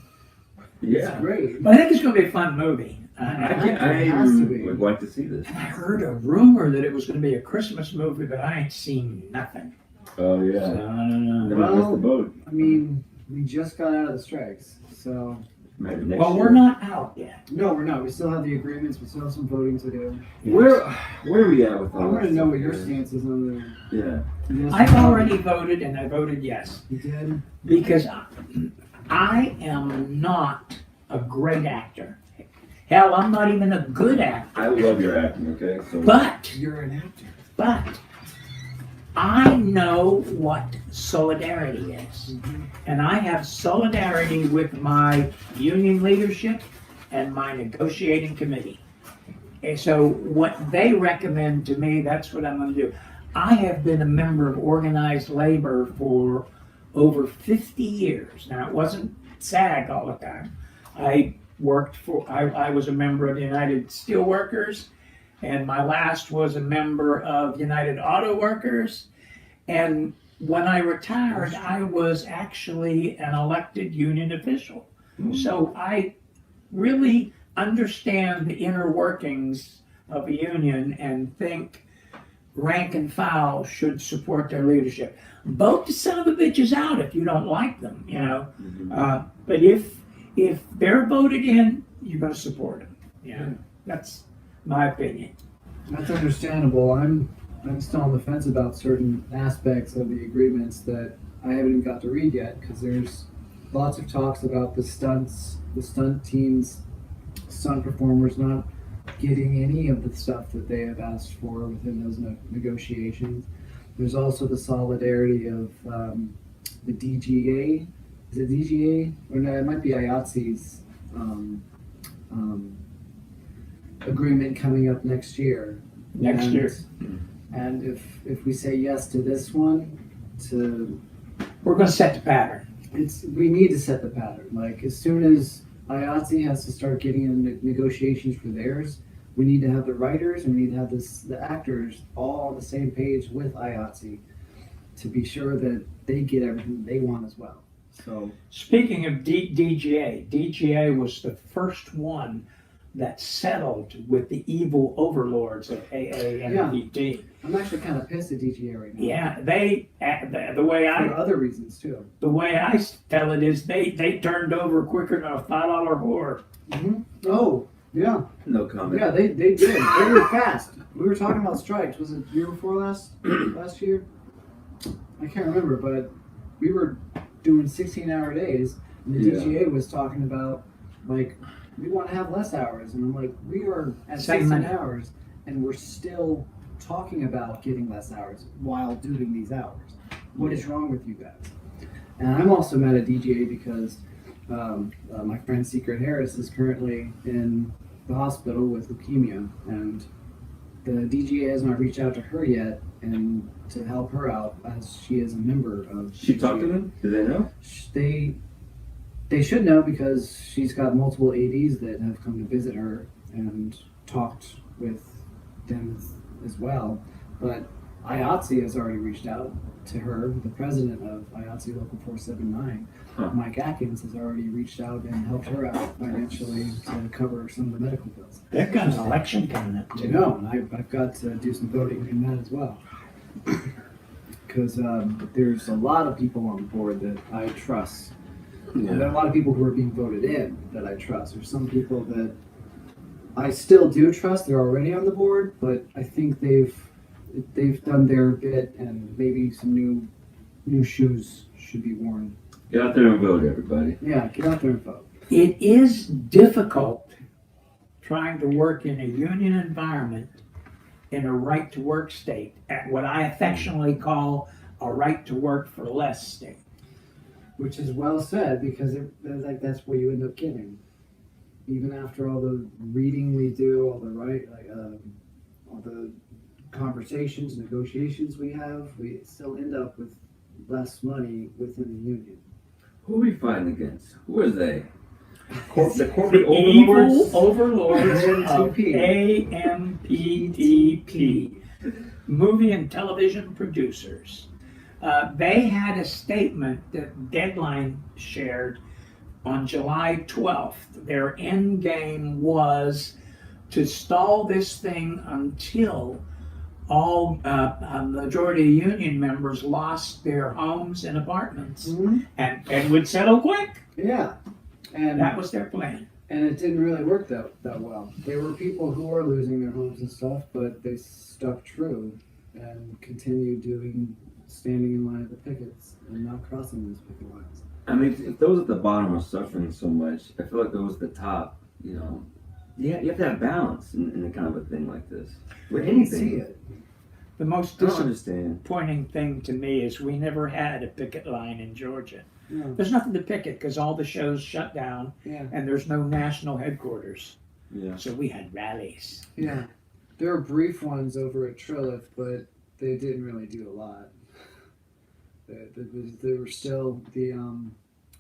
it's Yeah. great. But I think it's going to be a fun movie. I It has to be. would like to see this. And I heard a rumor that it was going to be a Christmas movie, but I ain't seen nothing. Oh So, yeah. I don't know. Then I missed the boat. I mean, we just got out of the strikes, so Maybe next Well, year. we're not out yet. no, we're not. We still have the agreements. We still have some voting to do. Where are we at with all I want that to know stuff what your here? stance is on the. Yeah. Yes, I've already voted, and I voted yes. You did. Because I am not a great actor. Hell, I'm not even a good actor. I love your acting. Okay. So. But You're an actor. I know what solidarity is. And I have solidarity with my union leadership and my negotiating committee. And so what they recommend to me, that's what I'm going to do. I have been a member of organized labor for over 50 years. Now, it wasn't SAG all the time. I was a member of the United Steelworkers, and my last was a member of United Auto Workers. And when I retired, I was actually an elected union official. So I really understand the inner workings of a union and think rank and file should support their leadership. Vote the son of a bitches out if you don't like them, you know. But if they're voted in, you're going to support them. Yeah, that's my opinion. That's understandable. I'm still on the fence about certain aspects of the agreements that I haven't even got to read yet, because there's lots of talks about the stunt teams, stunt performers not getting any of the stuff that they have asked for within those negotiations. There's also the solidarity of the DGA. Is it DGA? Or no, it might be IATSE's agreement coming up next year. Next year. And if we say yes to this one, We're going to set the pattern. we need to set the pattern. Like, as soon as IATSE has to start getting in negotiations for theirs, we need to have the writers and we need to have the actors all on the same page with IATSE to be sure that they get everything they want as well. So, Speaking of DGA was the first one that settled with the evil overlords of AA and PT. I'm actually kind of pissed at DGA right now. Yeah, the way For other reasons too. I tell it is they turned over quicker than a $5 whore. Oh, yeah. No comment. Yeah, they did. They were fast. We were talking about strikes. Was it the year before last year? I can't remember, but we were doing 16-hour days, and the DGA was talking about, like, we want to have less hours. And I'm like, we are at 16 hours, and we're still talking about getting less hours while doing these hours. What is wrong with you guys? And I'm also mad at DGA because my friend Secret Harris is currently in the hospital with leukemia, and the DGA has not reached out to her yet and to help her out, as she is a member of She talked to them? Do they know? They should know, because she's got multiple ADs that have come to visit her and talked with them as well. But IATSE has already reached out to her. The president of IATSE Local 479, Mike Atkins, has already reached out and helped her out financially to cover some of the medical bills. They've got an election coming up too. No, and I've got to do some voting in that as well. Because there's a lot of people on the board that I trust. And there are a lot of people who are being voted in that I trust. There's some people that I still do trust. They're already on the board, but I think they've done their bit, and maybe some new shoes should be worn. Get out there and vote, everybody. Yeah, get out there and vote. It is difficult trying to work in a union environment in a right-to-work state, at what I affectionately call a right-to-work for less state. Which is well said, because that's what you end up getting. Even after all the reading we do, all the conversations, negotiations we have, we still end up with less money within the union. Who are we fighting against? Who are they? The corporate Evil overlords? overlords of AMPTP, movie and television producers. They had a statement that Deadline shared on July 12th. Their end game was to stall this thing until all a majority of union members lost their homes and apartments, and would settle quick. Yeah, and that was their plan. And it didn't really work that well. There were people who were losing their homes and stuff, but they stuck true and continued standing in line at the pickets and not crossing those picket lines. I mean, if those at the bottom are suffering so much, I feel like those at the top, you know, you have to have balance in a kind of a thing like this. With anything. See it. The most I don't understand. disappointing thing to me is we never had a picket line in Georgia. No. There's nothing to picket because all the shows shut down Yeah. and there's no national headquarters. Yeah. So we had rallies. Yeah. There were brief ones over at Trilith, but they didn't really do a lot. There were still the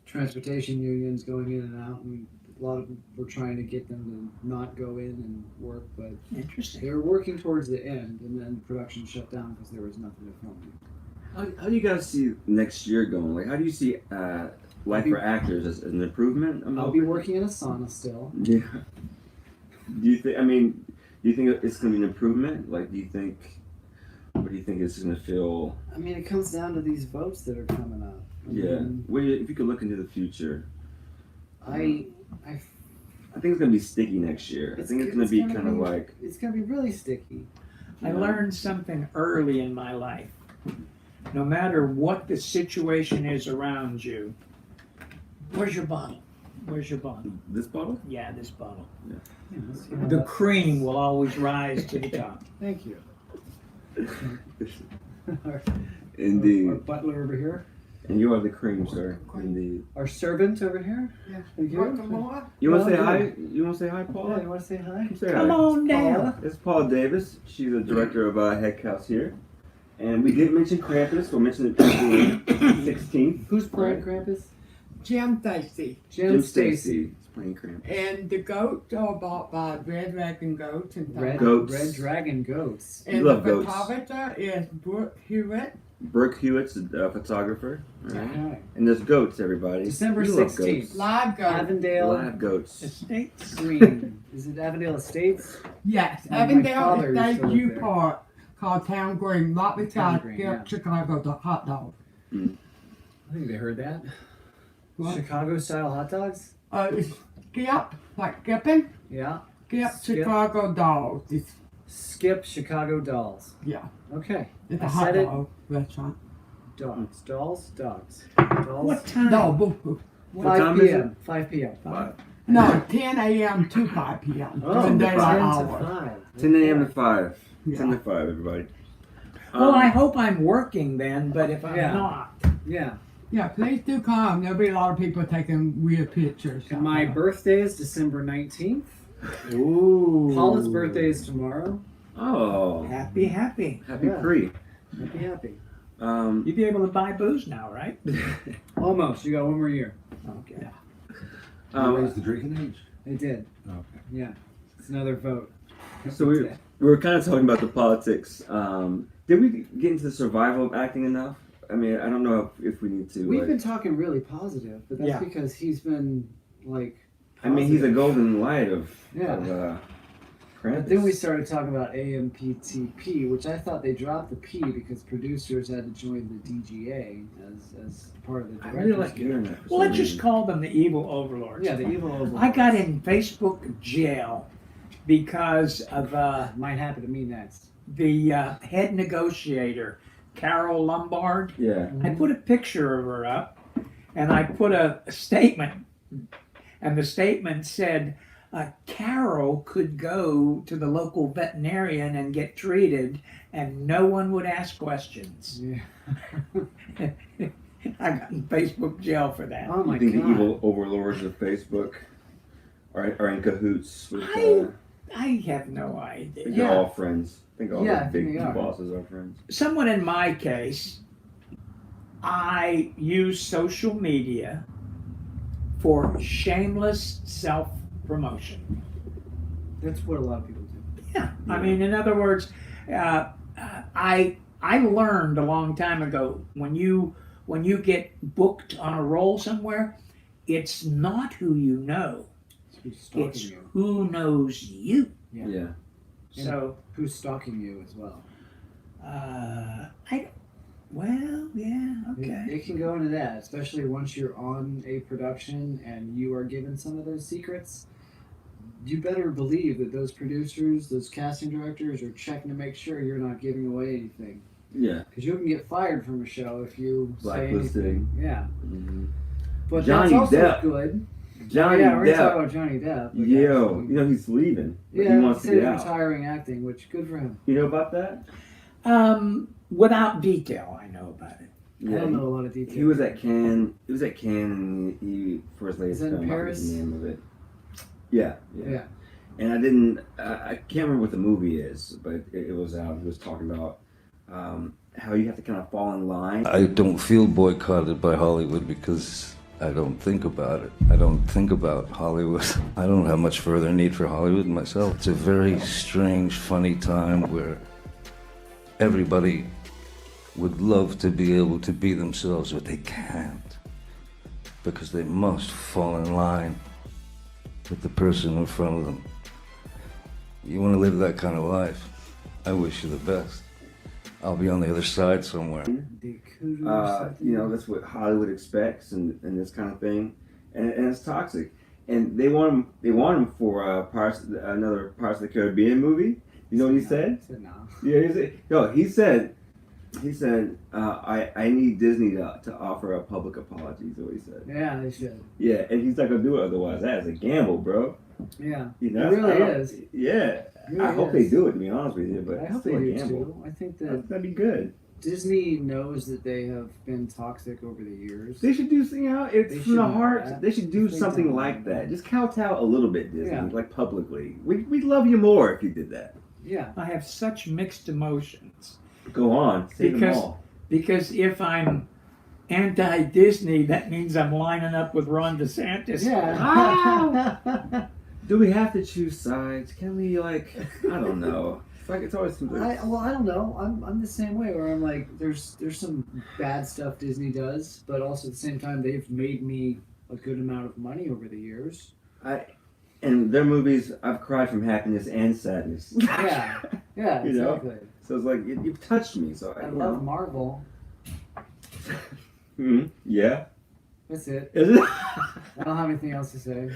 transportation unions going in and out, and a lot of them were trying to get them to not go in and work, but Interesting. they were working towards the end, and then production shut down because there was nothing to film. How do you guys see next year going? Like, how do you see life for actors as an improvement? I'll be working in a sauna still. Yeah. Do you think? I mean, do you think it's going to be an improvement? Like, what do you think it's going to feel? I mean, it comes down to these votes that are coming up. Yeah. If you could look into the future, I think it's going to be sticky next year. I think it's going to be kind of like. It's going to be really sticky. I learned something early in my life. No matter what the situation is around you, where's your bottle? Where's your bottle? This bottle? Yeah, this bottle. Yeah. Let's see how The that- cream will always rise to the top. Thank you. Indeed. Our butler over here. And you are the cream, sir. Indeed. Our servant over here. Yeah. Thank you. You want to say Well, hi? You want to say hi, Yeah, Paula? you want to say hi? Say Come hi. on down. It's Paula Davis. She's the director of Heck.house here. And we did mention Krampus. We'll mention it on the 16th. Who's playing Krampus? Jim Stacy. Jim Stacy. is playing Krampus. And the goats are bought by Red Dragon Goats and Red, Goats. Red Dragon Goats. And You love the goats. photographer is Brooke Hewitt. Brooke Hewitt's a photographer. All right. Okay. And there's goats, everybody. December You love 16th. goats. Live goat. Avondale Live goats. Estates. Green. Is it Avondale Estates? Yes, My Avondale father used to Estate live U there. Park called Town Green, right Town beside Green, Skip yeah. Chicago, the hot dog. I think they heard that. What? Chicago style hot dogs? It's Skip, like skipping. Yeah. Skip Skip. Chicago dogs. It's, Skip Chicago Dolls. yeah, Okay. it's I a hot said it. dog restaurant. Dogs. Dolls. Dogs. Dolls. What time? No, boo, boo. What 5 time is p.m. 5 p.m. No, 10 a.m. to 5 p.m. Oh, During 10 daylight to hours. 5. 10 a.m. to 5. Yeah. 10 to 5, everybody. Well, I hope I'm working then, but if I'm Yeah. not, Yeah. Yeah, please do come. There'll be a lot of people taking weird pictures. And my birthday is December 19th. ooh, Paula's birthday is tomorrow. Oh, happy. happy Yeah. pre. Happy. You'd be able to buy booze now, right? Almost. You got one more year. Okay. Raise the drinking age. They did. Okay. Yeah. It's another vote. So we were kind of talking about the politics. Did we get into the survival of acting enough? I mean, I don't know if we need to. We've like- been talking really positive, but that's Yeah. because he's been like. I mean, he's a positive. golden light of. Yeah. Of, But then we started talking about AMPTP, which I thought they dropped the P because producers had to join the DGA as part of the I directors. really like Guild. hearing that. for Well, some let's just reason. call them the evil overlords. Yeah, the evil overlords. I got in Facebook jail because of Might happen to me next. the head negotiator, Carol Lombard. Yeah. I put a picture of her up, and I put a statement, and the statement said, Carol could go to the local veterinarian and get treated, and no one would ask questions. Yeah. I got in Facebook jail for that. Oh my You think god. the evil overlords of Facebook are in cahoots with? I have no I idea. think they're all friends. I think all Yeah, I the think big they are. bosses are friends. Someone in my case, I use social media for shameless self-promotion. That's what a lot of people do. Yeah, I mean, in other words, I learned a long time ago when you get booked on a role somewhere, it's not who you know, Who's stalking it's you? who knows you. Yeah. Yeah. So, Who's stalking you as well? yeah, okay. It can go into that, especially once you're on a production and you are given some of those secrets. You better believe that those producers, those casting directors are checking to make sure you're not giving away anything. Yeah. Because you can get fired from a show if you say Blacklisted. anything. Yeah. Mm-hmm. But Johnny that's also Depp. good. Johnny yeah, we're going to talk Depp. about Johnny Depp. but Yo, that's- you know he's leaving. But yeah, he wants to said get he's out. retiring acting, which good for him. You know about that? Without detail, I know about it. I don't know a lot of details. He was at Cannes. He was at Cannes, and he for his latest Is that in film. I forget Paris? the name of it. Yeah. Yeah. and I didn't. I can't remember what the movie is, but it was out. He was talking about how you have to kind of fall in line. I don't feel boycotted by Hollywood because I don't think about it. I don't think about Hollywood. I don't have much further need for Hollywood myself. It's a very strange, funny time where everybody would love to be able to be themselves, but they can't because they must fall in line with the person in front of them. You want to live that kind of life? I wish you the best. I'll be on the other side somewhere. That's what Hollywood expects and this kind of thing, and it's toxic. And they want him for another Pirates of the Caribbean movie. You know what he said? He said no. Yeah, he said, I need Disney to offer a public apology. Is what he said. Yeah, they should. Yeah, and he's not gonna do it otherwise. That is a gamble, bro. Yeah, It really is. Yeah, Really I hope they do it. To be honest with you, but I it's hope still they a do gamble. too. I think That'd be good. Disney knows that they have been toxic over the years. They should do, it's They from the should heart. do that. They should do They something don't. like that. Just kowtow a little bit, Disney, Yeah. like publicly. We'd love you more if you did that. Yeah. I have such mixed emotions Go on, say them Because- all. because if I'm anti-Disney, that means I'm lining up with Ron DeSantis. Yeah. Do we have to choose sides? Can we I don't know. It's always too I don't know. I'm the same way where I'm like, there's some bad stuff Disney does, but also at the same time they've made me a good amount of money over the years. And their movies, I've cried from happiness and sadness. Yeah, yeah, You know? exactly. So it's like you've touched me. So I love Marvel. Yeah. That's it. Is it? I don't have anything else to say.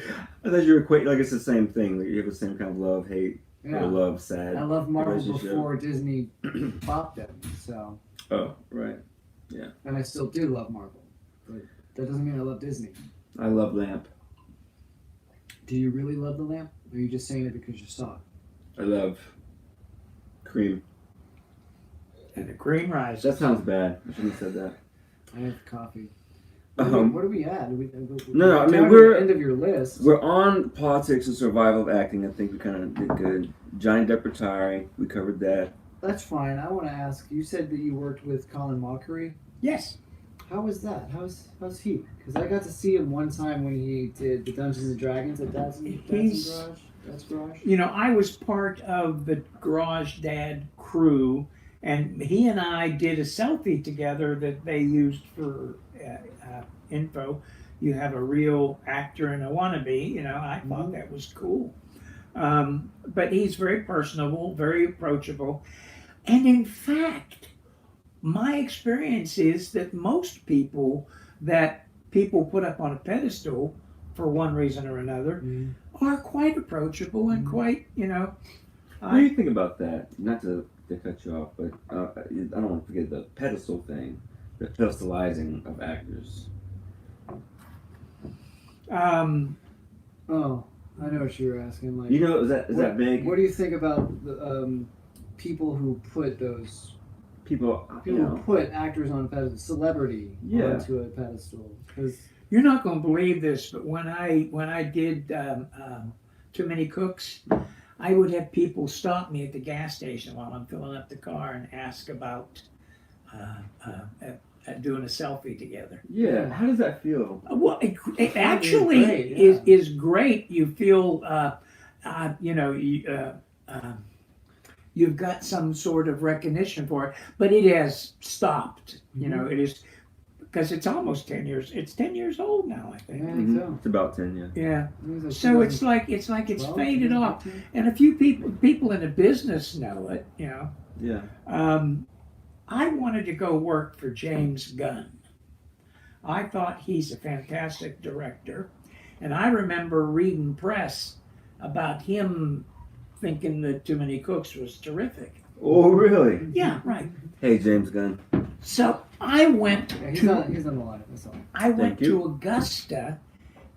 I thought you were it's the same thing. Like you have the same kind of love, hate, Yeah. or love, sad. I love Marvel relationship. before Disney bought them, so Oh, right. and I still do love Marvel, but that doesn't mean I love Disney. I love Lamp. Do you really love the lamp? Or are you just saying it because you saw it? I love cream. And the cream rises. That sounds bad. I shouldn't have said that. I have coffee. Um, What are we at? No, I mean, down to we're- the end of your list. We're on politics and survival of acting. I think we kind of did good. Johnny Depp retiring. We covered that. That's fine. I want to ask. You said that you worked with Colin Mockery. Yes. How was that? How's he? Because I got to see him one time when he did the Dungeons and Dragons at Dad's Garage. Dad's Garage. You know, I was part of the Garage Dad crew, and he and I did a selfie together that they used for info. You have a real actor and a wannabe. You know, I thought that was cool. But he's very personable, very approachable. And in fact, my experience is that most people that people put up on a pedestal for one reason or another are quite approachable and quite, you know. What do you think about that? Not to cut you off, but I don't want to forget the pedestal thing, the pedestalizing of actors. Oh, I know what you were asking. Like, You know, is that big? What do you think about the people who put those People, who put actors on a pedestal, celebrity onto a pedestal? Because You're not going to believe this, but when I did Too Many Cooks, I would have people stop me at the gas station while I'm filling up the car and ask about doing a selfie together. Yeah, how does that feel? Well, it actually great, yeah. is great. You feel, you've got some sort of recognition for it, but it has stopped. You know, it is because it's almost 10 years. It's 10 years old now, I think. I think so. It's about 10, yeah. Yeah. I think So it's like it's 2012, faded off, 2013. and a few people in the business know it. You know. Yeah. I wanted to go work for James Gunn. I thought he's a fantastic director, and I remember reading press about him thinking that Too Many Cooks was terrific. Oh, really? Yeah, right. Hey, James Gunn. So I went Yeah, he's to on the line. That's all. I went Thank you. to Augusta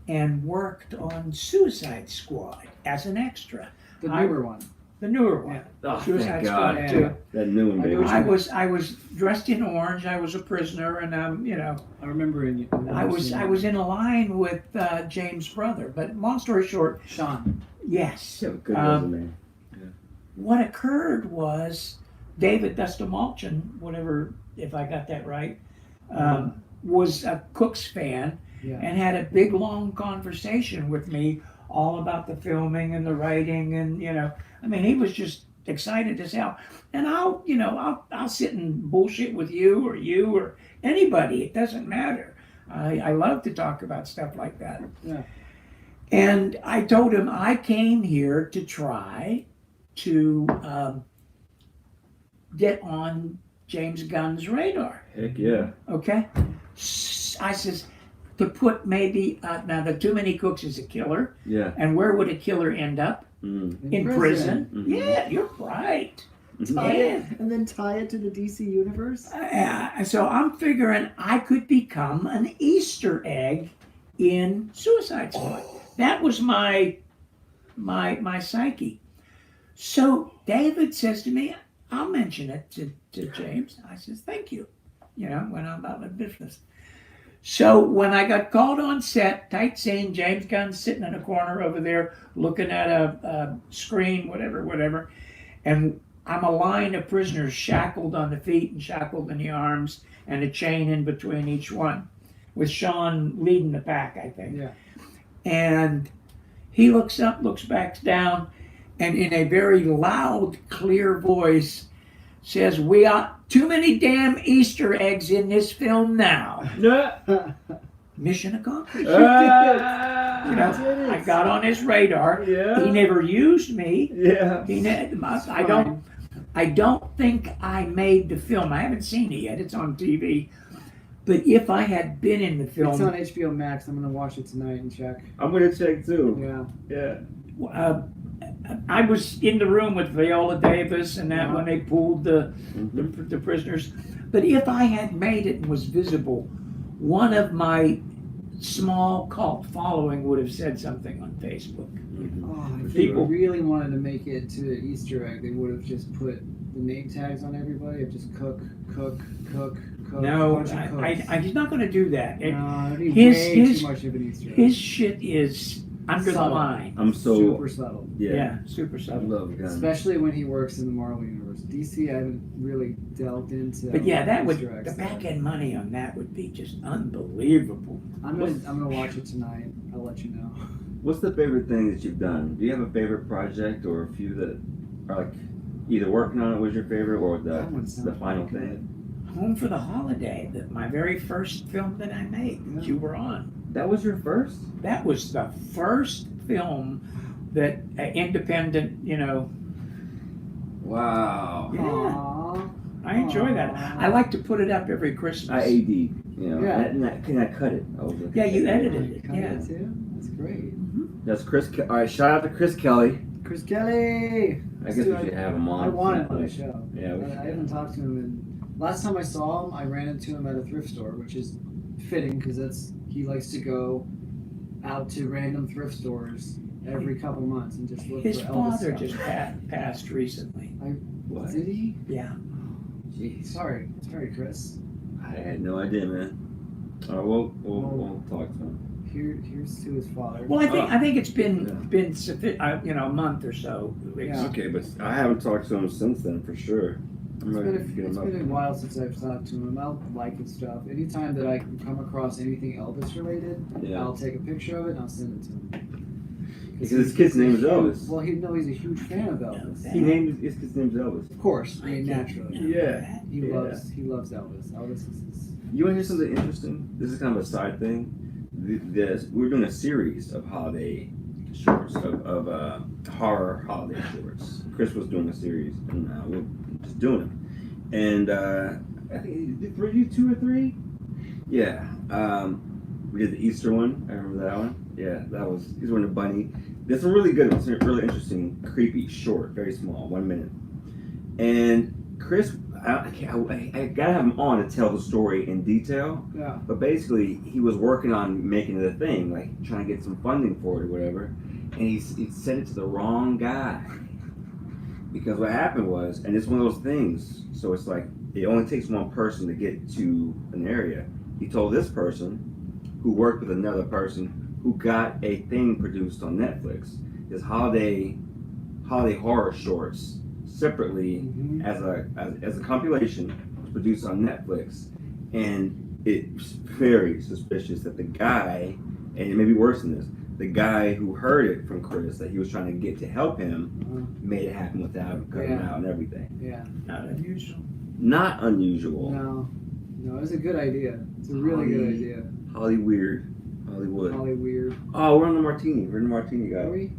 and worked on Suicide Squad as an extra. The newer one. The newer one. Oh, Suicide thank God. Squad Yeah. 2. That new one, I baby. know I was dressed in orange. I was a prisoner, and you know, I remember I was in a line with James' brother. But long story short, Sean. Yes. You have a good Um, resume. What occurred was David Dustamolchin, whatever, if I got that right, was a Cook's fan Yeah. and had a big long conversation with me all about the filming and the writing and I mean he was just excited as hell. And I'll sit and bullshit with you or anybody. It doesn't matter. I love to talk about stuff like that. Yeah. And I told him I came here to try to get on James Gunn's radar. Heck yeah. Okay? I says, to put maybe, now the Too Many Cooks is a killer. Yeah. And where would a killer end up? In prison. Mhm. Yeah, you're right. Tie Yeah. it, and then tie it to the DC universe. So I'm figuring I could become an Easter egg in Suicide Squad. That was my psyche. So David says to me, I'll mention it to James. I says, thank you. Went on about my business. So when I got called on set, tight scene, James Gunn sitting in a corner over there looking at a screen, whatever. And I'm a line of prisoners shackled on the feet and shackled in the arms and a chain in between each one, with Sean leading the pack, I think. Yeah. And he looks up, looks back down, and in a very loud, clear voice says, "We are too many damn Easter eggs in this film now." Mission accomplished. I got on his radar. Yeah. He never used me. Yeah. I don't think I made the film. I haven't seen it yet. It's on TV. But if I had been in the film, It's on HBO Max. I'm gonna watch it tonight and check. I'm gonna check too. Yeah. Yeah. I was in the room with Viola Davis and that when they pulled the prisoners. But if I had made it and was visible, one of my small cult following would have said something on Facebook. Oh, if People- they really wanted to make it to the Easter egg, they would have just put the name tags on everybody. Of just cook. No, bunch of cooks. he's not going to do that. No, that'd be his- way his- too much of an Easter egg. His shit is under the Subtle. line. I'm so Super subtle. yeah. Super I subtle. love Gunn. Especially when he works in the Marvel universe. DC, I haven't really delved into. But yeah, that would Easter eggs the there. back end money on that would be just unbelievable. I'm gonna watch it tonight. I'll let you know. What's the favorite thing that you've done? Do you have a favorite project or a few that are like either working on it was your favorite or That one the sounds final pretty thing? Home for the Holiday, my very first film that I made, that you were on. That was your first? That was the first film that independent, Wow. Yeah. Aww. I enjoy that. I like to put it up every Christmas. I AD, you know, Yeah. and I cut it. I was like, Yeah, you edited it. Cut Yeah. it too? That's great. That's Chris. All right, shout out to Chris Kelly. Chris Kelly! I guess we should have him on. I want him on sometime. the show. Yeah, we should. I haven't talked to him in. Last time I saw him, I ran into him at a thrift store, which is fitting because he likes to go out to random thrift stores every couple months and just look His for Elvis father stuff. just passed recently. What? Did he? Yeah. Jeez. Sorry, Chris. I had no idea, man. All right, we'll talk to him. Here's to his father. Well, I think it's been Yeah. a month or so. At least. Yeah. Okay, but I haven't talked to him since then for sure. I'm ready to get It's him up. been a while since I've talked to him. I'll like his stuff. Anytime that I come across anything Elvis related, Yeah. I'll take a picture of it and I'll send it to him. Because his kid's name is Elvis. Well, he's a huge fan of Elvis. He named his kid's name's Elvis. Of course, I mean naturally. Yeah. He Yeah. loves Elvis. Elvis is his. You want to hear something interesting? This is kind of a side thing. We're doing a series of holiday shorts, of horror holiday shorts. Chris was doing a series, and we're just doing them. And I think, were you 2 or 3? Yeah. We did the Easter one. I remember that one. Yeah, he's wearing a bunny. There's some really good ones, really interesting, creepy, short, very small, 1 minute. And Chris, I gotta have him on to tell the story in detail. Yeah. But basically, he was working on making it a thing, like trying to get some funding for it or whatever. And he sent it to the wrong guy. Because what happened was, and it's one of those things, so it's like, it only takes one person to get to an area. He told this person, who worked with another person, who got a thing produced on Netflix. his holiday horror shorts separately as a compilation produced on Netflix, and it's very suspicious that the guy, and it may be worse than this, the guy who heard it from Chris that he was trying to get to help him made it happen without him cutting him out and everything. Yeah. Not unusual. Not unusual. No, it was a good idea. It's a really good idea. Hollywood. Holly weird. Oh, we're on the martini. We're in the martini guy. Are we?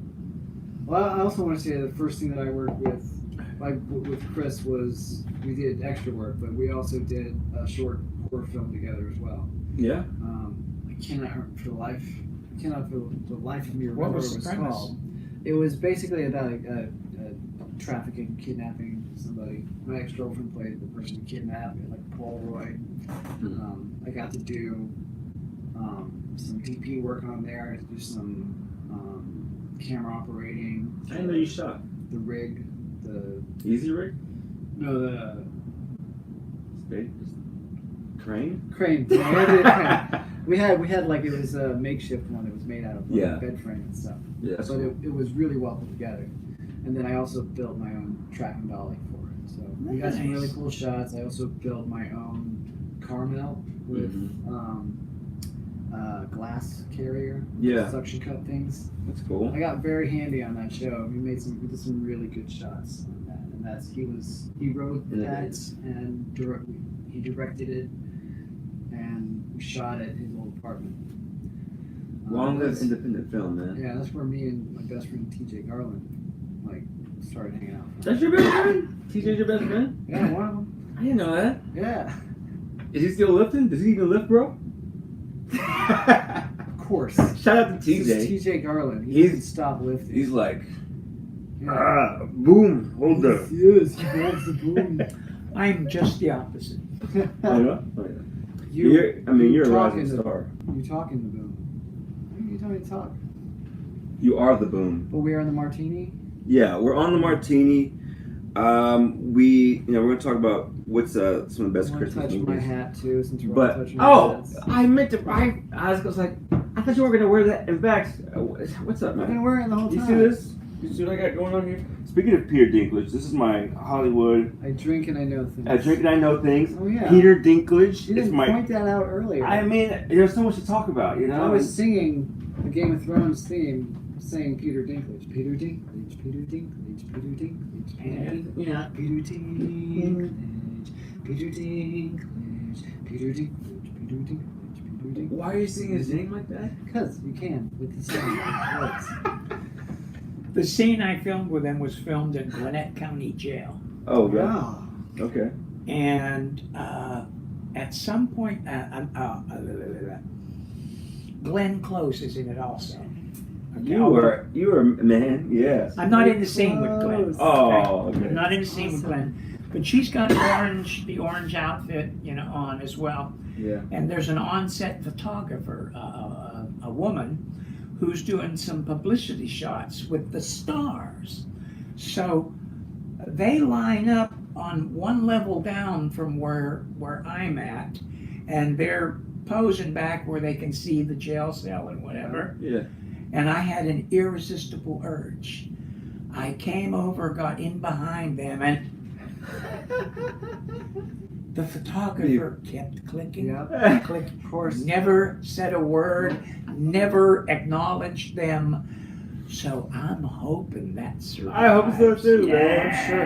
Well, I also want to say the first thing that I worked with Chris was we did extra work, but we also did a short horror film together as well. Yeah. I cannot for the life of me remember What was what it the was premise? called. It was basically about a trafficking, kidnapping somebody. My ex-girlfriend played the person who kidnapped, like Polaroid. I got to do some DP work on there, do some camera operating. I didn't know you shot. The rig, the Easy rig? Crane? crane. Yeah, we had to do crane. We had like it was a makeshift one. It was made out of like, bed frame and stuff. Yeah. But it was really well put together. And then I also built my own tracking dolly for it. So we got some really cool shots. I also built my own car mount with glass carrier, suction cup things. That's cool. I got very handy on that show. We did some really good shots on that. And he wrote that and he directed it, and we shot it in his old apartment. Long-lived independent film, man. Yeah, that's where me and my best friend TJ Garland started hanging out. That's your best friend? TJ's your best friend? Yeah, one of them. I didn't know that. Yeah. Is he still lifting? Does he even lift, bro? Of course. Shout out to This is TJ. TJ Garland. He doesn't stop lifting. He's like, Yeah. boom, hold up. Yes, he grabs the boom. I'm just the opposite. Oh, yeah? Oh, yeah. You're a rising star. You talking the boom. You tell me to talk. You are the boom. But we are in the martini. Yeah, we're on the martini. We're gonna talk about what's some of the best I want to Christmas touch movies. my hat too, since we're all But touching our hats. I meant to. I was like, I thought you were gonna wear that. In fact, what's up, I've been man? wearing it the whole time. You see this? You see what I got going on here? Speaking of Peter Dinklage, this is my Hollywood. I drink and I know things. I drink and I know things. Oh yeah. Peter Dinklage You is didn't my. point that out earlier. I mean, there's so much to talk about, you know. I was singing the Game of Thrones theme, saying Peter Dinklage. Peter Dinklage, Peter Dinklage, Peter Dinklage, Yeah. Peter Dinklage, Peter Dinklage, Peter Dinklage, Peter Dinklage. Why are you singing his name like that? Because you can with the song. The scene I filmed with him was filmed in Gwinnett County Jail. Oh yeah. Wow. Okay. And at some point, Glenn Close is in it also. Okay, You were man. Yes. I'm not in the scene with Glenn. Oh, okay. I'm not in the scene with Glenn. But she's got the orange outfit, on as well. Yeah. And there's an on-set photographer, a woman, who's doing some publicity shots with the stars. So they line up on one level down from where I'm at, and they're posing back where they can see the jail cell and whatever. Yeah. And I had an irresistible urge. I came over, got in behind them, and the photographer kept clicking, Yep. clicking. Of course. Never said a word, never acknowledged them. So I'm hoping that survives. I hope so too, Yeah. man. I'm sure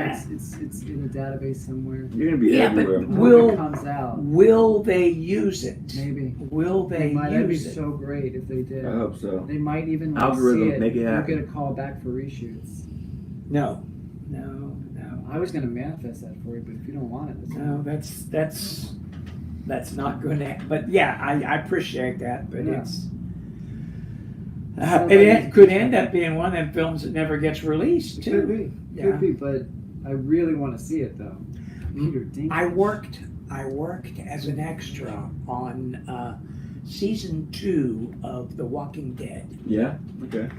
it's in a database somewhere. You're gonna be Yeah, but everywhere. When Will- it comes out, Will they use it? maybe. Will they That'd be use it? so great if they did. I hope so. They might even Algorithm, see it. make it You'll happen. get a call back for reshoots. No. I was gonna manifest that for you, but if you don't want it, No, that's not good. But yeah, I appreciate that. But Yeah. it's Sounds it like- could end up being one of them films that never gets released it too. could be, Yeah. could be, but I really want to see it though. Peter Dinklage. I worked as an extra on season 2 of The Walking Dead. Yeah. Okay.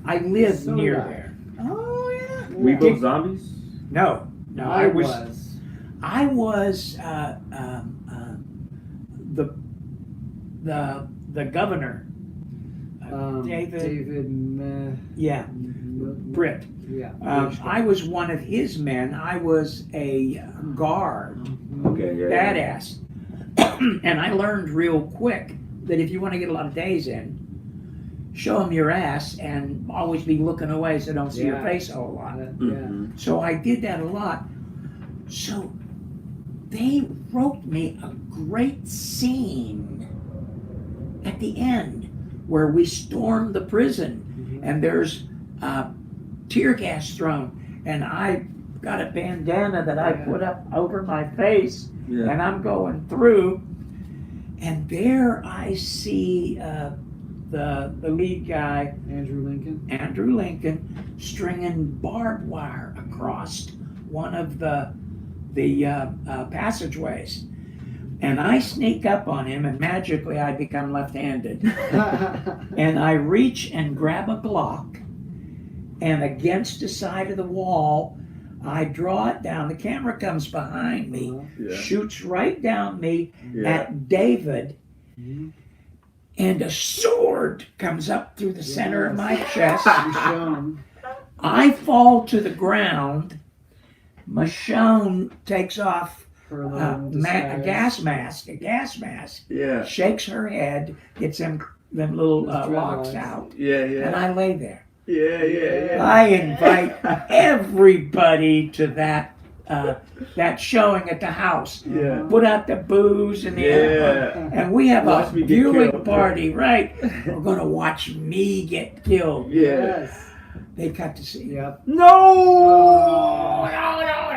I lived So near did I. there. Oh yeah. We both zombies. No, I was. I was the governor. David. Meh. Yeah, Britt. Yeah. I was one of his men. I was a guard, Okay, yeah. badass. And I learned real quick that if you want to get a lot of days in, show them your ass and always be looking away so don't see your Yeah. face a whole lot. Mhm. So I did that a lot. So they wrote me a great scene at the end where we stormed the prison and there's tear gas thrown and I got a bandana that I put up over my face Yeah. and I'm going through and there I see the lead guy, Andrew Lincoln. stringing barbed wire across one of the passageways. And I sneak up on him, and magically I become left-handed. And I reach and grab a Glock, and against the side of the wall, I draw it down. The camera comes behind me, Yeah. shoots right down me Yeah. at David, and a sword comes up through the center of my chest. Michonne. I fall to the ground. Michonne takes off Her a little disguise. gas mask, Yeah. shakes her head, gets them little Those locks dreadlocks. out, Yeah, and yeah. I lay there. Yeah. I invite everybody to that showing at the house. Yeah. Put out the booze and the Yeah. and we have Watch a me get viewing killed. party, right? We're gonna watch me get killed. Yeah. Yes. They cut to see. Yep. No!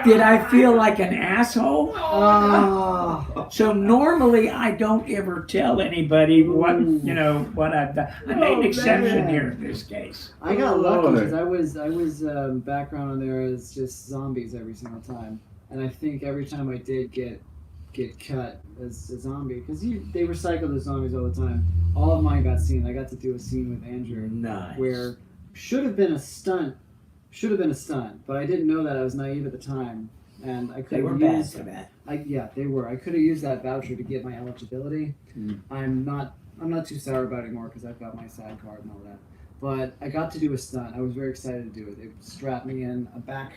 Did I feel like an asshole? Oh. So normally I don't ever tell anybody what I've done. I made an exception man. here in this case. I got Oh, lucky Lord. because I was background on there as just zombies every single time, and I think every time I did get cut as a zombie because they recycle the zombies all the time. All of mine got seen. I got to do a scene with Andrew Nice. where should have been a stunt, but I didn't know that. I was naive at the time, and I They could were have bad used. for that. They were. I could have used that voucher to get my eligibility. Mm. I'm not too sour about it anymore because I've got my SAG card and all that. But I got to do a stunt. I was very excited to do it. They strapped me in a back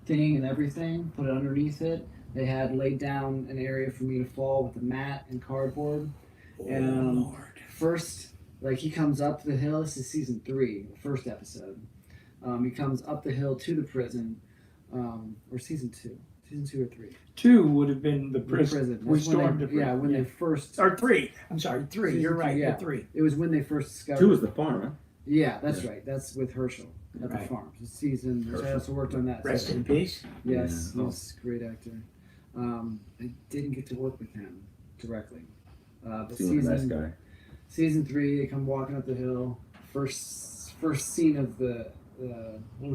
thing and everything, put it underneath it. They had laid down an area for me to fall with a mat and cardboard. And Lord. first, like he comes up the hill. This is season 3, the first episode. He comes up the hill to the prison, or season 2 or 3. 2 would have been the prison. We That's when stormed they, the prison. yeah, when they first. Or 3. I'm sorry, 3. Season You're right. two, yeah. The 3. It was when they first discovered. 2 was the farm, huh? Yeah, that's right. That's with Herschel at the Right. farm. The season. Which I Herschel. also worked on that. Rest season. in peace. Yes, Yeah. yes, great actor. I didn't get to work with him directly. But Seems like a nice guy. season 3, they come walking up the hill. First scene of the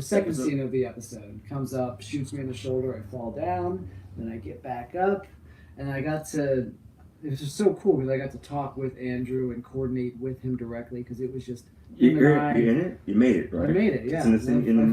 second Episode. scene of the episode comes up, shoots me in the shoulder. I fall down. Then I get back up, and I got to. It was just so cool because I got to talk with Andrew and coordinate with him directly because it was just him and You're I. in it? You made it, right? I made it, yeah. It's in the same, And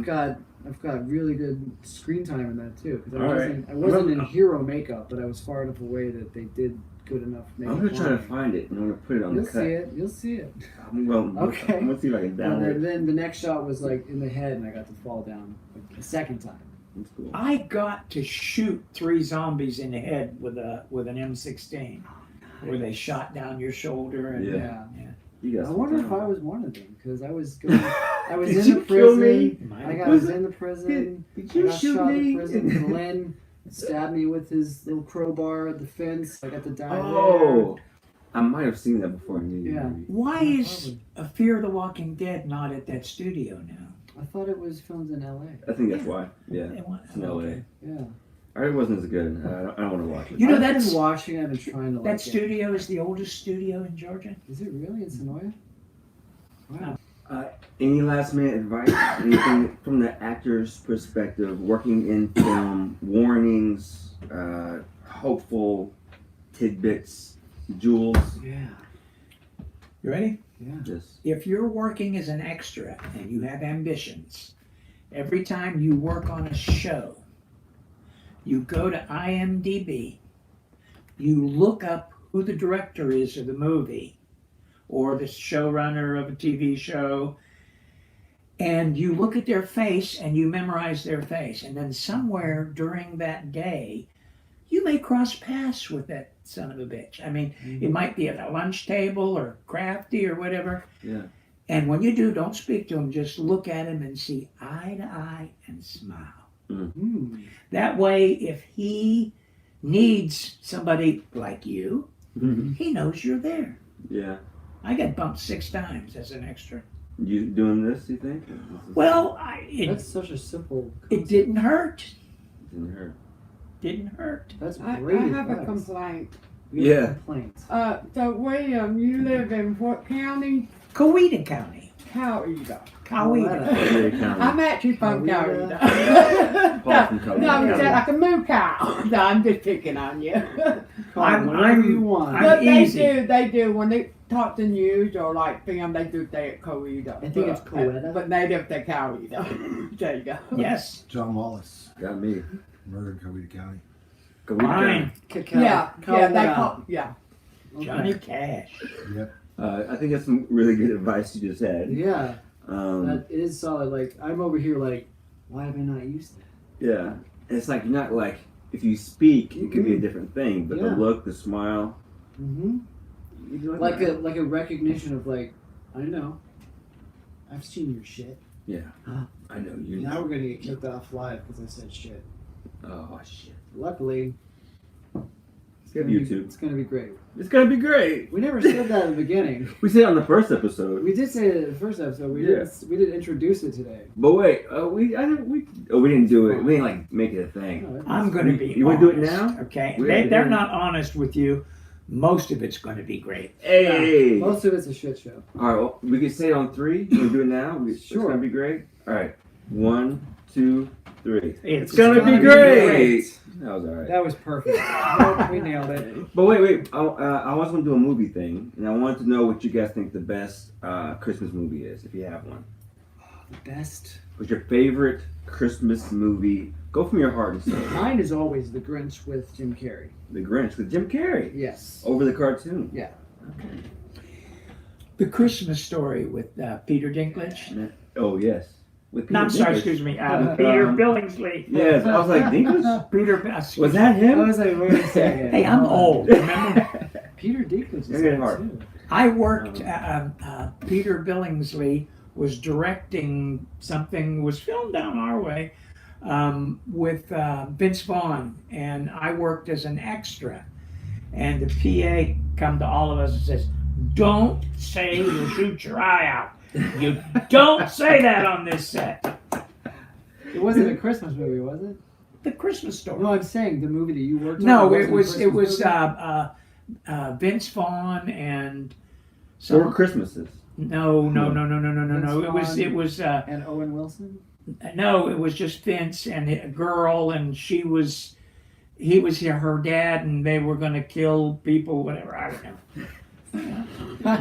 I've got really good screen time in that too. Because Alright. I wasn't in hero makeup, but I was far enough away that they did good enough makeup. I'm gonna try to on me. find it and I'm gonna put it on You'll the see cut. it. You'll see it. Well, Okay. I'm gonna see if I can And download it. then the next shot was like in the head, and I got to fall down like, a second time. That's cool. I got to shoot 3 zombies in the head with an M16, where they shot down your shoulder. And, Yeah. Yeah. You got I some wonder if talent. I was one of them because I was going. I was Did in you the kill prison. me? I was in the prison. Did I you got shoot shot in me? prison. Glenn stabbed me with his little crowbar at the fence. I got to die Oh, I might have seen that before. Yeah. Why Yeah, is probably. A Fear of the Walking Dead not at that studio now? there. I thought it was filmed in L.A. I think that's why. Yeah. They want- It's in LA. okay. Yeah. It wasn't as good. I don't want to watch it. You know, I've that's- been watching. I've been trying to. That like studio is the oldest studio in Georgia. Is it really in Sonoya? Wow. Any last minute advice? Anything from the actor's perspective, working in film, warnings, hopeful tidbits, jewels? Yeah. You ready? Yeah. Yes. If you're working as an extra and you have ambitions, every time you work on a show, you go to IMDb, you look up who the director is of the movie, or the showrunner of a TV show, and you look at their face and you memorize their face, and then somewhere during that day, you may cross paths with that son of a bitch. I mean, it might be at a lunch table or crafty or whatever. Yeah. And when you do, don't speak to him. Just look at him and see eye to eye and smile. That way, if he needs somebody like you, he knows you're there. Yeah. I got bumped 6 times as an extra. You doing this, you think? Well, That's such a simple. it didn't hurt. Didn't hurt. Didn't hurt. That's I great. have a advice. complaint. We have Yeah. Complaints. So William, you live in what county? Coweta County. Coweta. Coweta. I'm actually from Coweta. Coweta. Paul from Coweta. No, you said like a moo cow. No, I'm just picking on you. Whatever you want. I'm But easy. they do, when they talk to news or like film, they do say it Coweta. I think it's Coweta. But native to Coweta. There you go. Yes. John Wallace, Got me. murdered in Coweta County. Mine. Cacao. Yeah, they call, yeah. Johnny Cash. Yep. I think that's some really good advice you just had. Yeah, Um, that is solid. Like, I'm over here like, why have I not used that? yeah. And it's like, you're not like, if you speak, it could be a different thing, but the Yeah. look, the smile, Mm-hmm. you do it Like right. a recognition of like, I know. I've seen your shit. Yeah. I know you Now know. we're gonna get kicked off live because I said shit. Oh, shit. Luckily, Good gonna be- YouTube. it's gonna be great. It's gonna be great. We never said that in the beginning. We said it on the first episode. We did say it in the first episode. We Yeah. didn't introduce it today. But wait, we didn't do it. We didn't like make it a thing. No, it's- I'm going to be You wanna do it honest, now? Okay. We They're already did. not honest with you. Most of it's going to be great. Hey. Most of it's a shit show. All right, well, we can say it on 3. You want to do it now? It's Sure. gonna be great. All right, 1, 2, 3. It's gonna gonna be be great. great. That was all right. That was perfect. We nailed it. But wait. I was gonna do a movie thing, and I wanted to know what you guys think the best Christmas movie is, if you have one. The best. What's your favorite Christmas movie? Go from your heart and say it. Mine is always The Grinch with Jim Carrey. The Grinch with Jim Carrey. Yes. Over the cartoon. Yeah. The Christmas Story with Peter Dinklage. Oh yes. With No, I'm Peter sorry, Dinklage. excuse me. Peter Billingsley. Yes, I was like Dinklage. Peter. Was that I him? was like, wait a second. Hey, I'm old. Remember? Peter Dinklage is Very in it hard. too. I worked. Peter Billingsley was directing something. Was filmed down our way with Vince Vaughn, and I worked as an extra. And the PA come to all of us and says, "Don't say you'll shoot your eye out. You don't say that on this set." It wasn't a Christmas movie, was it? The Christmas Story. No, I'm saying the movie that you worked on. No, wasn't it a was Christmas movie? Vince Vaughn and 4 Christmases. no. Vince It was and Owen Wilson. no. It was just Vince and a girl, and he was her dad, and they were going to kill people. Whatever, I don't know.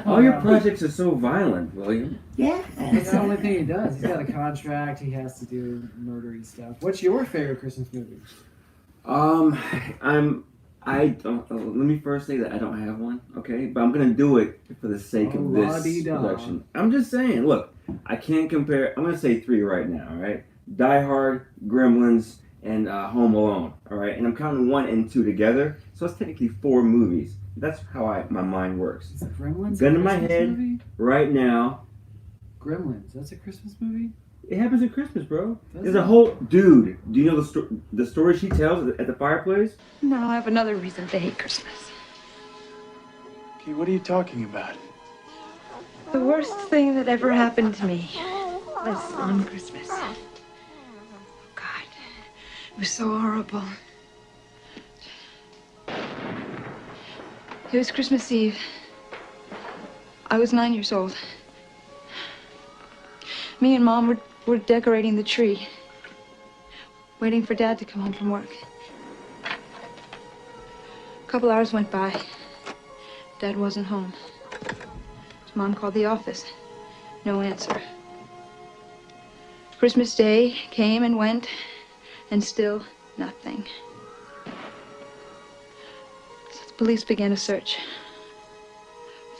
All your projects are so violent, William. Yeah, That's the only thing he does. He's got a contract. He has to do murdery stuff. What's your favorite Christmas movie? Let me first say that I don't have one, okay? But I'm gonna do it for the sake of this La-di-da. production. I'm just saying, look, I can't compare. I'm gonna say 3 right now, all right? Die Hard, Gremlins, and Home Alone, all right? And I'm counting 1 and 2 together, so it's technically 4 movies. That's how my mind works. Is it Gremlins? Gun a in my Christmas head. Movie? Right now, Gremlins. That's a Christmas movie. it happens at Christmas, bro. Does There's it? a whole dude. Do you know the story she tells at the fireplace? Now I have another reason to hate Christmas. Okay, what are you talking about? The worst thing that ever happened to me was on Christmas. Oh, God. It was so horrible. It was Christmas Eve. I was 9 years old. Me and Mom were decorating the tree, waiting for Dad to come home from work. A couple hours went by. Dad wasn't home. Mom called the office. No answer. Christmas Day came and went, and still nothing. So the police began a search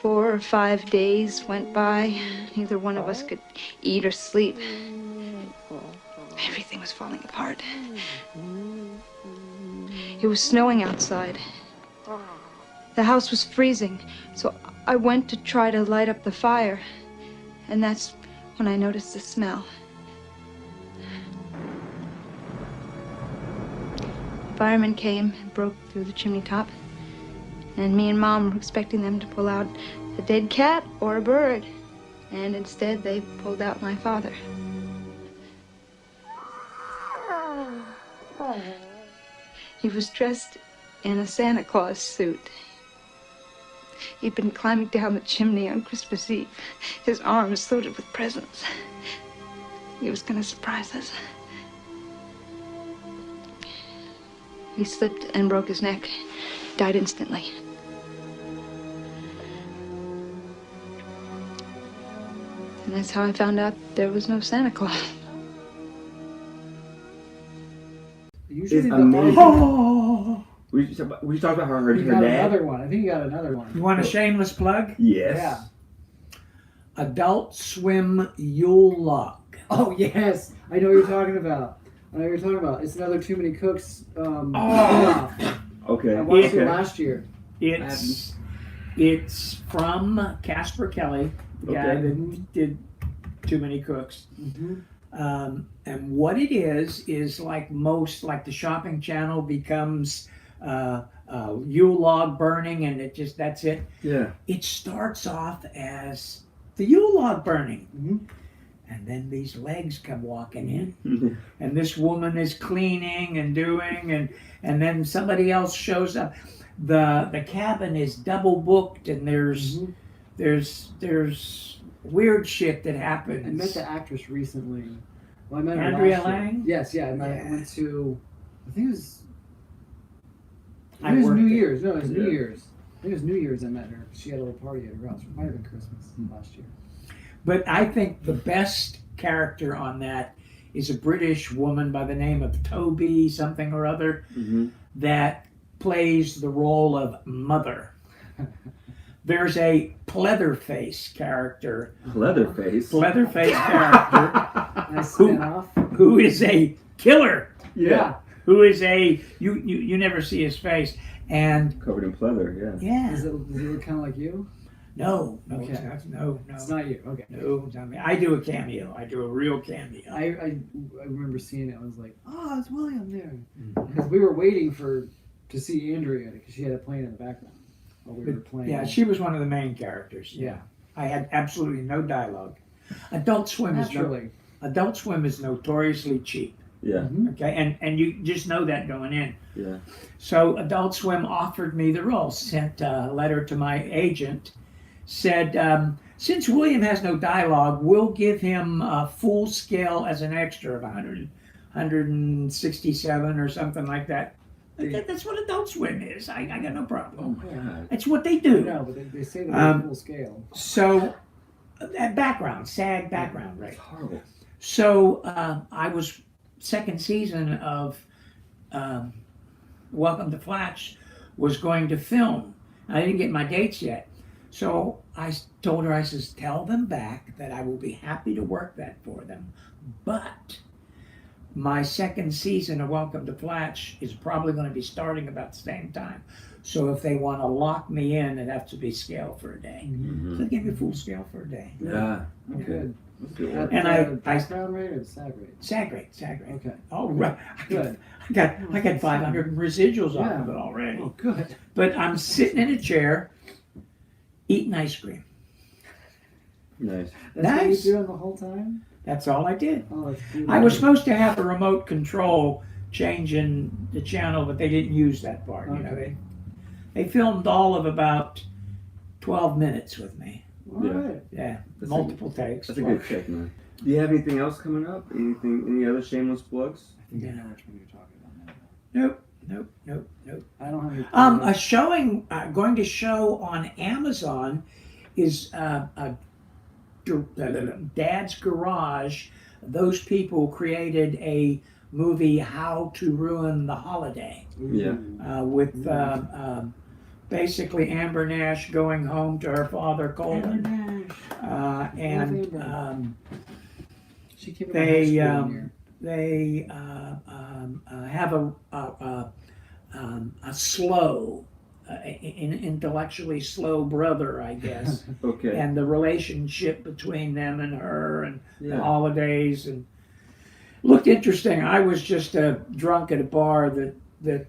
4 or 5 days went by. Neither one of us could eat or sleep. Everything was falling apart. It was snowing outside. The house was freezing, so I went to try to light up the fire. And that's when I noticed the smell. Firemen came and broke through the chimney top. And me and Mom were expecting them to pull out a dead cat or a bird. And instead, they pulled out my father. He was dressed in a Santa Claus suit. He'd been climbing down the chimney on Christmas Eve, his arms loaded with presents. He was gonna surprise us. He slipped and broke his neck, died instantly. And that's how I found out there was no Santa Claus. Usually It's the amazing. Oh, We talked about her You got dad. another one. I think you got another one. you want a shameless plug? Yes. Yeah. Adult Swim Yule Log. Oh yes, I know what you're talking about. I know what you're talking about. It's another Too Many Cooks. Spin-off. Okay. I watched okay. it last year. It's from Casper Kelly, the guy Okay. that did Too Many Cooks. Mm-hmm. And what it is like the Shopping Channel becomes Yule log burning, and that's it. Yeah. It starts off as the Yule log burning. Mm-hmm. And then these legs come walking in, and this woman is cleaning and doing, and then somebody else shows up. The cabin is double booked, and there's weird shit that happens. I met the actress recently. Well, I met her Andrea last year. Lang? Yes, yeah. I Yeah. went to. I think it was. I It was worked New it. Year's. No, it was New Yeah. Year's. I think it was New Year's. I met her. She had a little party at her house. It might have been Christmas last year. But I think the best character on that is a British woman by the name of Toby something or other Mm-hmm. that plays the role of Mother. There's a Pleatherface character, Leatherface. Pleatherface character, Nice Who- spin-off. who is a killer, Yeah. who is you never see his face, and Covered in pleather. Yeah. yeah, Does it look kind of like you? no, Okay. it's not, no, It's not you. Okay. no, it's not me. I do a cameo. I do a real cameo. I remember seeing it. I was like, oh, it's William there. Mm-hmm. Because we were waiting to see Andrea because she had a plane in the background while we were playing. Yeah, she was one of the main characters. Yeah. I had absolutely no dialogue. Adult Swim Naturally. is notoriously cheap. Yeah. Mhm. Okay, and you just know that going in. Yeah. So Adult Swim offered me the role, sent a letter to my agent, said, since William has no dialogue, we'll give him a full scale as an extra of 167 or something like that. That's what Adult Swim is. I got no Oh problem. my God. That's what they do. No, but they say they're full scale. So, background, SAG background, right? It's horrible. So, I was second season of Welcome to Flash was going to film. I didn't get my dates yet. So I told her, I says, tell them back that I will be happy to work that for them. But my second season of Welcome to Flash is probably going to be starting about the same time. So if they want to lock me in, it has to be scale for a day. Mm-hmm. So they give me full scale for a day. Yeah. Oh, good. That's good At work. And the I- background rate or the SAG rate? SAG rate. Okay. Oh, right. Good. I got 500 residuals off Yeah. of it already. Oh, good. But I'm sitting in a chair, eating ice cream. Nice. That's what Nice. you doing the whole time? That's all I did. Oh, that's beautiful. I was supposed to have a remote control changing the channel, but they didn't use that part. You know, Okay. they filmed all of about 12 minutes with me. All Yeah. right. Yeah, That's multiple takes. That's a good check, man. Do you have anything else coming up? Any other shameless plugs? I think I know which one you're talking about now. Nope. I don't have any. A showing, going to show on Amazon is Dad's Garage. Those people created a movie, How to Ruin the Holiday, Yeah. with basically Amber Nash going home to her father Colin, and she came to my high school one year. they have a slow, intellectually slow brother, I guess. Okay. And the relationship between them and her, and the Yeah. holidays, and looked interesting. I was just drunk at a bar that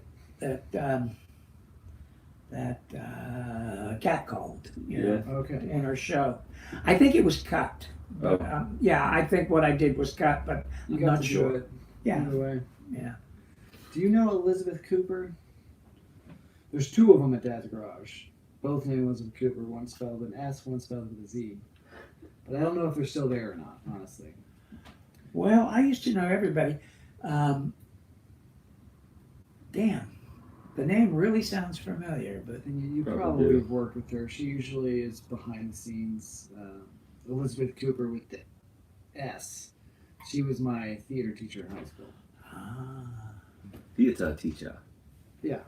Cat called, you know, Okay. in her show. I think it was cut. But, yeah, I think what I did was cut, but You I'm got not to do sure. it. Yeah. Either way. Yeah. Do you know Elizabeth Cooper? There's two of them at Dad's Garage. Both named Elizabeth Cooper. One spelled with an S, one spelled with a Z. But I don't know if they're still there or not, honestly. Well, I used to know everybody. Damn, the name really sounds familiar, but And you Probably probably do. have worked with her. She usually is behind the scenes. Elizabeth Cooper with the S. She was my theater teacher in high school. Theater teacher. Yeah.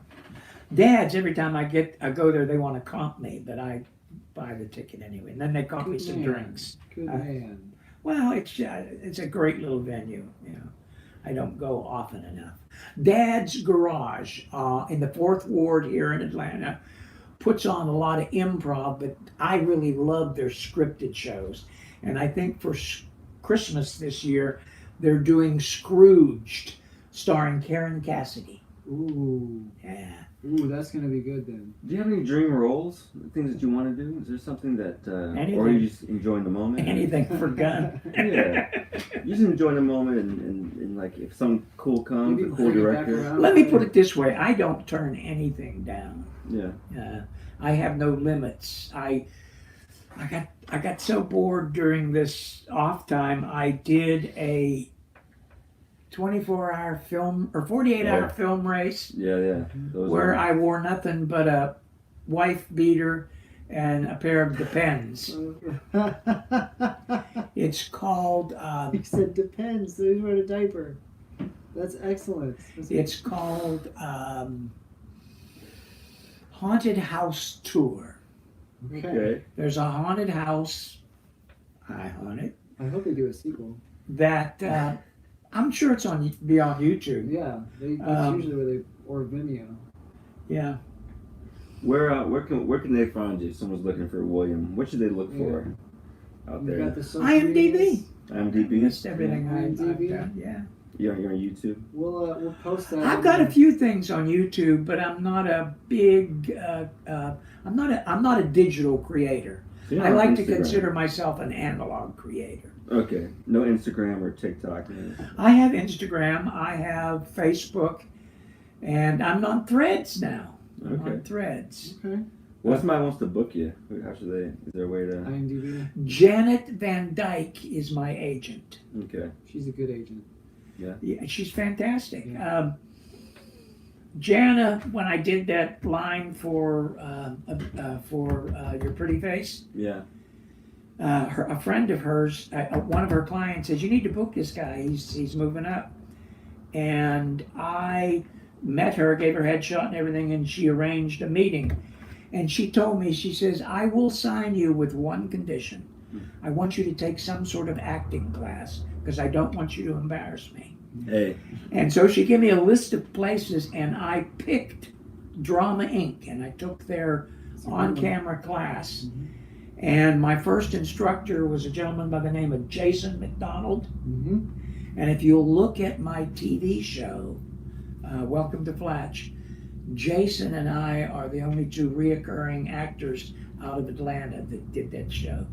Dads, every time I go there, they want to comp me, but I buy the ticket anyway, and then they comp me Good some man. drinks. Good man. Well, it's a great little venue. You know, I don't go often enough. Dad's Garage in the 4th Ward here in Atlanta puts on a lot of improv, but I really love their scripted shows. And I think for Christmas this year, they're doing Scrooged, starring Karen Cassidy. Ooh. Yeah. Ooh, that's going to be good then. Do you have any dream roles? Things that you want to do? Is there something that, or Anything. are you just enjoying the moment? Anything for gun. Yeah. You just enjoying the moment and like if something cool comes, Maybe a cool bring it back director. around. Let me put it this way: I don't turn anything down. Yeah. I have no limits. I got so bored during this off time. I did a 24-hour film or 48-hour Yeah. film race Yeah. Those where are, I wore nothing but a wife beater and a pair of Depends. It's called He said depends. So he's wearing a diaper. That's excellent. it's called Haunted House Tour. okay. There's a haunted house. I haunt it. I hope they do a sequel. That I'm sure it's be on YouTube. Yeah, that's Um, usually where they or Vimeo. Yeah. Where can they find you? If someone's looking for William. What should they look for out You there? got the social IMDb. medias. IMDb. Missed everything I've IMDb. done. Yeah. You're on YouTube. We'll post that. I've got a few things on YouTube, but I'm not a big. I'm not a digital creator. So you're I on like to Instagram. consider myself an analog creator. Okay. No Instagram or TikTok. I have Instagram. I have Facebook, and I'm on Threads now. I'm Okay. on Threads. Okay. Well, if somebody wants to book you, how should they? Is there a way to? IMDb. Janet Van Dyke is my agent. Okay. She's a good agent. Yeah, she's fantastic. Yeah. Jana, when I did that line for Your Pretty Face, Yeah. a friend of hers, one of her clients says, "You need to book this guy. He's moving up." And I met her, gave her headshot and everything, and she arranged a meeting. And she told me, she says, "I will sign you with one condition. I want you to take some sort of acting class because I don't want you to embarrass me." Hey. And so she gave me a list of places, and I picked Drama Inc., and I took their on-camera class. And my first instructor was a gentleman by the name of Jason McDonald. Mm-hmm. And if you'll look at my TV show, Welcome to Flatch, Jason and I are the only two reoccurring actors out of Atlanta that did that show.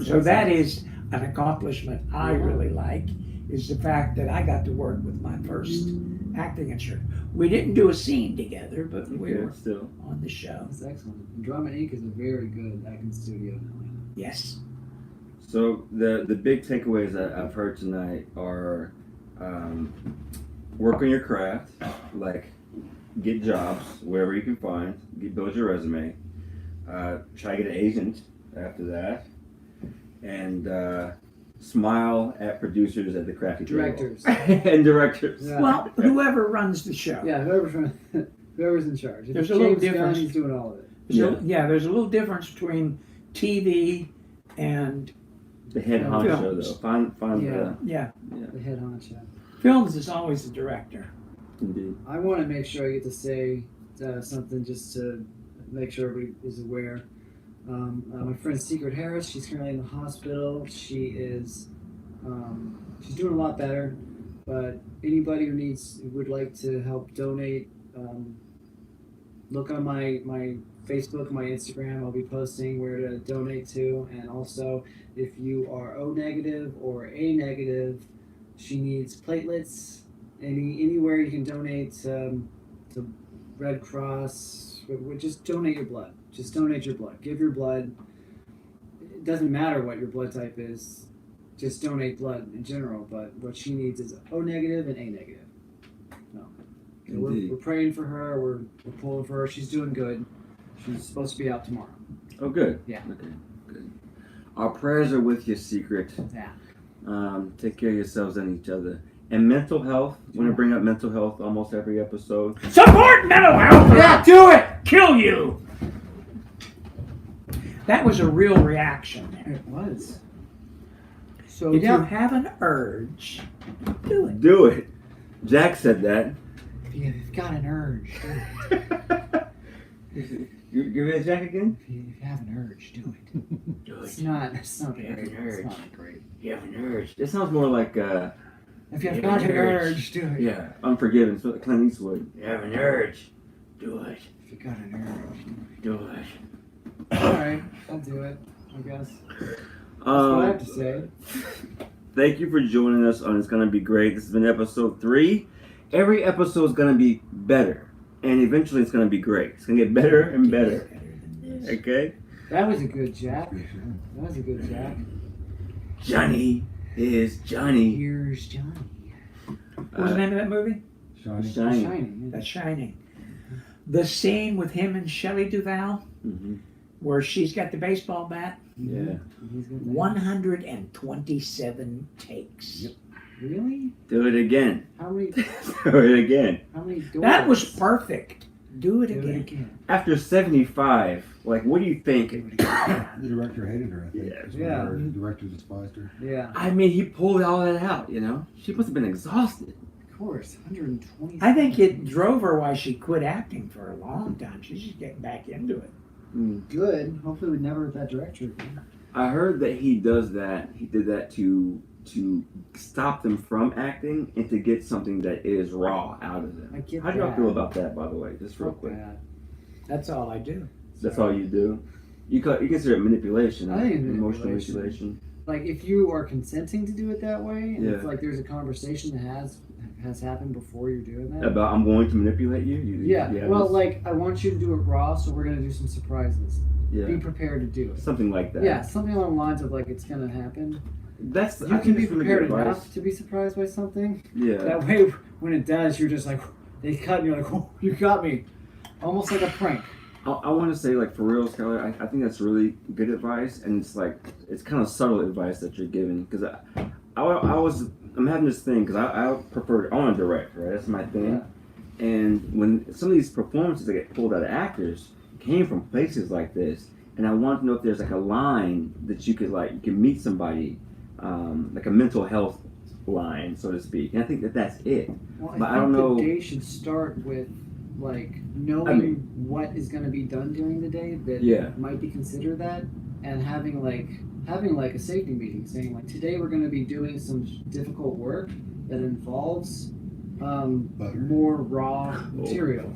So that is an accomplishment I really like, is the fact that I got to work with my first acting instructor. We didn't do a scene together, but we were Still. on the show. That's excellent. Drama Inc. is a very good acting studio in Atlanta. Yes. So the big takeaways that I've heard tonight are work on your craft, like get jobs wherever you can find, build your resume, try to get an agent after that, and smile at producers at the crafty Directors. table. And directors. Yeah. Well, whoever runs the show. Yeah, whoever's trying. Whoever's in charge. If There's it's a little James Gunn, difference. he's doing all of it. There's a little difference between TV and The head honcho, Films. though. Find yeah. The head honcho. Films is always the director. Indeed. I want to make sure I get to say something just to make sure everybody is aware. My friend Secret Harris, she's currently in the hospital. She is, she's doing a lot better. But anybody who would like to help donate, look on my Facebook, my Instagram. I'll be posting where to donate to, and also if you are O negative or A negative, she needs platelets. Anywhere you can donate to Red Cross, just donate your blood. Just donate your blood. Give your blood. It doesn't matter what your blood type is. Just donate blood in general. But what she needs is O negative and A negative. No. We're praying for her. We're pulling for her. She's doing good. She's supposed to be out tomorrow. Oh, good. Yeah. Okay, good. Our prayers are with you, Secret. Yeah. Take care of yourselves and each other. And mental health. Want to bring up mental health almost every episode. Support mental health! Yeah, do it! Kill you! That was a real reaction there. It was. So If you have an urge, do it. Do it. Jack said that. If you've got an urge, You give it a Jack again? if you have an urge, do it. Do It's not great. If you have an It's urge. not great. You have an urge. It sounds more like If you've got an urge, do it. yeah, Unforgiven. So Clint Eastwood. You have an urge. Do it. If you got an urge, Do it. all right, I'll do it. I guess. That's what I have to say. Thank you for joining us on It's Gonna Be Great. This has been episode 3. Every episode is gonna be better, and eventually it's gonna be great. It's gonna get better and better. Okay? That was a good Jack. That was a good Jack. Johnny is Johnny. Here's Johnny. What was the name of that movie? Shiny. Shiny. Shining. The Shining. The scene with him and Shelley Duvall, Mm-hmm. where she's got the baseball bat, Yeah. He's gonna 127 takes. Yep. Really? Do it again. How many? Do it again. How many doors? That was perfect. Do it Do it again. again. After 75, like, what do you think? The director hated her, I think. Yeah. That's why Yeah. The director despised her. Yeah. I mean, he pulled all that out, you know? She must have been exhausted. Of course. 120. I think it drove her why she quit acting for a long time. She's just getting back into it. Good. Hopefully, we never with that director again. I heard that he does that. He did that to stop them from acting and to get something that is raw out of them. I get How do y'all that. feel about that, by the way? Just real Fuck quick. that. That's all I do. That's all you do? You consider it manipulation, I think it's emotional manipulation. manipulation. Like, if you are consenting to do it that way, and if Yeah. like there's a conversation that has happened before you're doing that. About I'm going to manipulate you? Yeah. Well, like, I want you to do it raw, so we're gonna do some surprises. yeah. Be prepared to do it. Something like that. Yeah, something along the lines of like it's gonna happen. That's You I can think be it's really prepared good advice. enough to be surprised by something. Yeah. That way, when it does, you're just like, they cut, and you're like, oh, you got me. Almost like a prank. I want to say, like, for real, Skylar, I think that's really good advice, and it's like, it's kind of subtle advice that you're giving, because I'm having this thing, because I want to direct, right? That's my thing. Yeah. And when some of these performances that get pulled out of actors came from places like this, and I want to know if there's like a line that you can meet somebody, like a mental health line, so to speak. And I think that's it. Well, But I I don't think know- the day should start with like knowing what is going to be done during the day that Yeah. might be considered that, and having like a safety meeting saying like today we're going to be doing some difficult work that involves more raw material.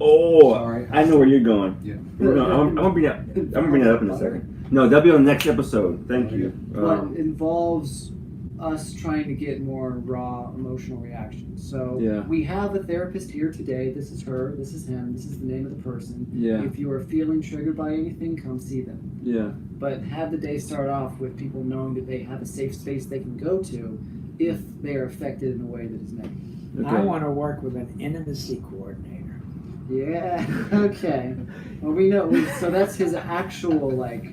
Oh, Sorry. I know where you're going. Yeah. No, I'm gonna bring that up in a second. No, that'll be on the next episode. Thank you. But involves us trying to get more raw emotional reactions. So Yeah. we have a therapist here today. This is her, this is him, this is the name of the person. Yeah. If you are feeling triggered by anything, come see them. Yeah. But have the day start off with people knowing that they have a safe space they can go to if they are affected in a way that is negative. I want to work with an intimacy coordinator. Yeah, okay. Well, we know, so that's his actual, like,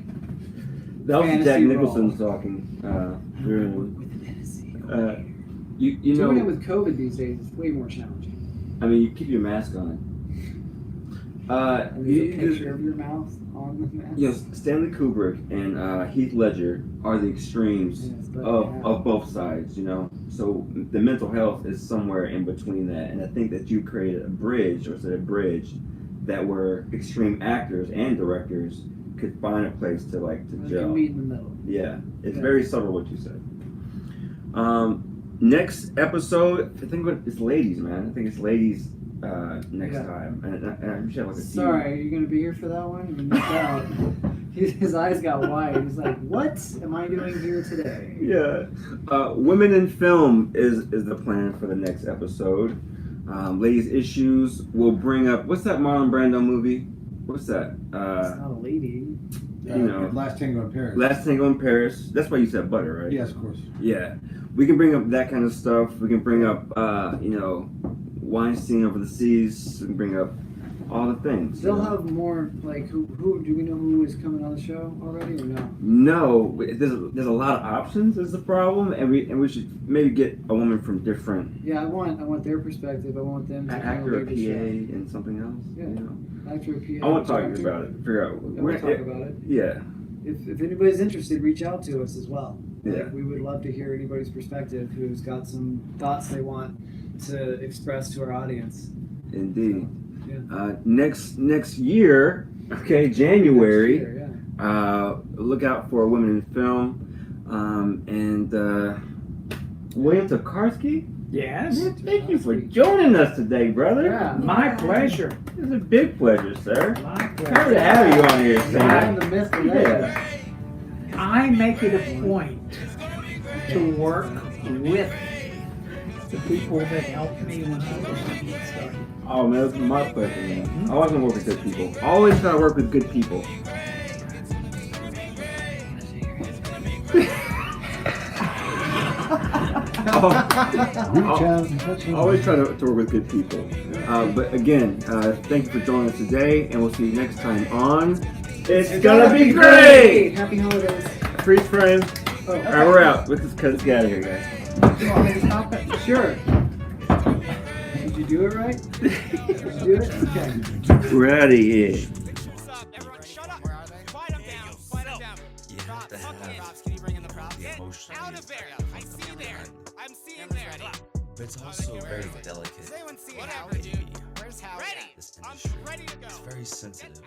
That was fantasy Jack role. Nicholson talking. with an intimacy. You Doing it know, with COVID these days is way more challenging. I mean, you keep your mask on. And there's a picture of your mouth on the mask. Yes, Stanley Kubrick and Heath Ledger are the extremes of both sides, you know. So the mental health is somewhere in between that, and I think that you created a bridge, or said a bridge, that where extreme actors and directors could find a place to gel. Meet in the middle. Yeah, it's very subtle what you said. Next episode, I think it's ladies, man. I think it's ladies next time. And we should have like a team. Sorry, are you going to be here for that one? You missed out. His eyes got wide. He's like, what am I doing here today? Yeah. Women in film is the plan for the next episode. Ladies Issues will bring up, what's that Marlon Brando movie? What's that? It's not a lady. You know, Last Tango in Paris. Last Tango in Paris. That's why you said butter, right? Yes, of course. Yeah. We can bring up that kind of stuff. We can bring up, Weinstein Over the Seas. We can bring up all the things. They'll have more, like, who do we know who is coming on the show already or no? No. There's a lot of options is the problem, and we should maybe get a woman from different... Yeah, I want their perspective. I want them to actor, a PA, the show. and something else. Yeah. You know? Actor, PA. I want to talk to you about it. Figure out. I want to talk about it. Yeah. If anybody's interested, reach out to us as well. Yeah. We would love to hear anybody's perspective who's got some thoughts they want to express to our audience. Indeed. So, yeah. Next year, okay, January. Next year, yeah. Look out for Women in Film, and William Tokarsky. Yes. Man, thank you for joining us today, brother. Yeah. My pleasure. It's a big pleasure, sir. My Happy pleasure. to have you on here, Man, sir. the myth, the Yeah. legend. I make it a point to work with the people that helped me when I was getting started. Oh man, it's my pleasure, man. I always want to work with good people. Always try to work with good people. Reach out and touch them. Always try to work with good people. But again, thank you for joining us today, and we'll see you next time on It's Gonna Be Great! Happy holidays. Freeze frame. Oh, Alright, we're out. Let's just get out of here, guys. You want me to stop it? Sure. Did you do it right? Did you do it? Okay. We're out of here. What's up, everyone? Shut up. Quiet them down. Quiet them down. Props, props. Can you bring in the props? Get out of there. I see there. I'm seeing there. But it's also very delicate. Does anyone see Howard, dude? Where's Howard? Ready. I'm ready to go. It's very sensitive.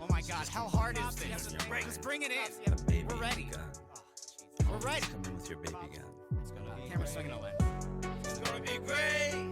Oh my God, how hard is this? Just bring it in. A baby We're ready. gun. We're ready. Come in with your baby gun. Camera's swinging away. It's gonna be great.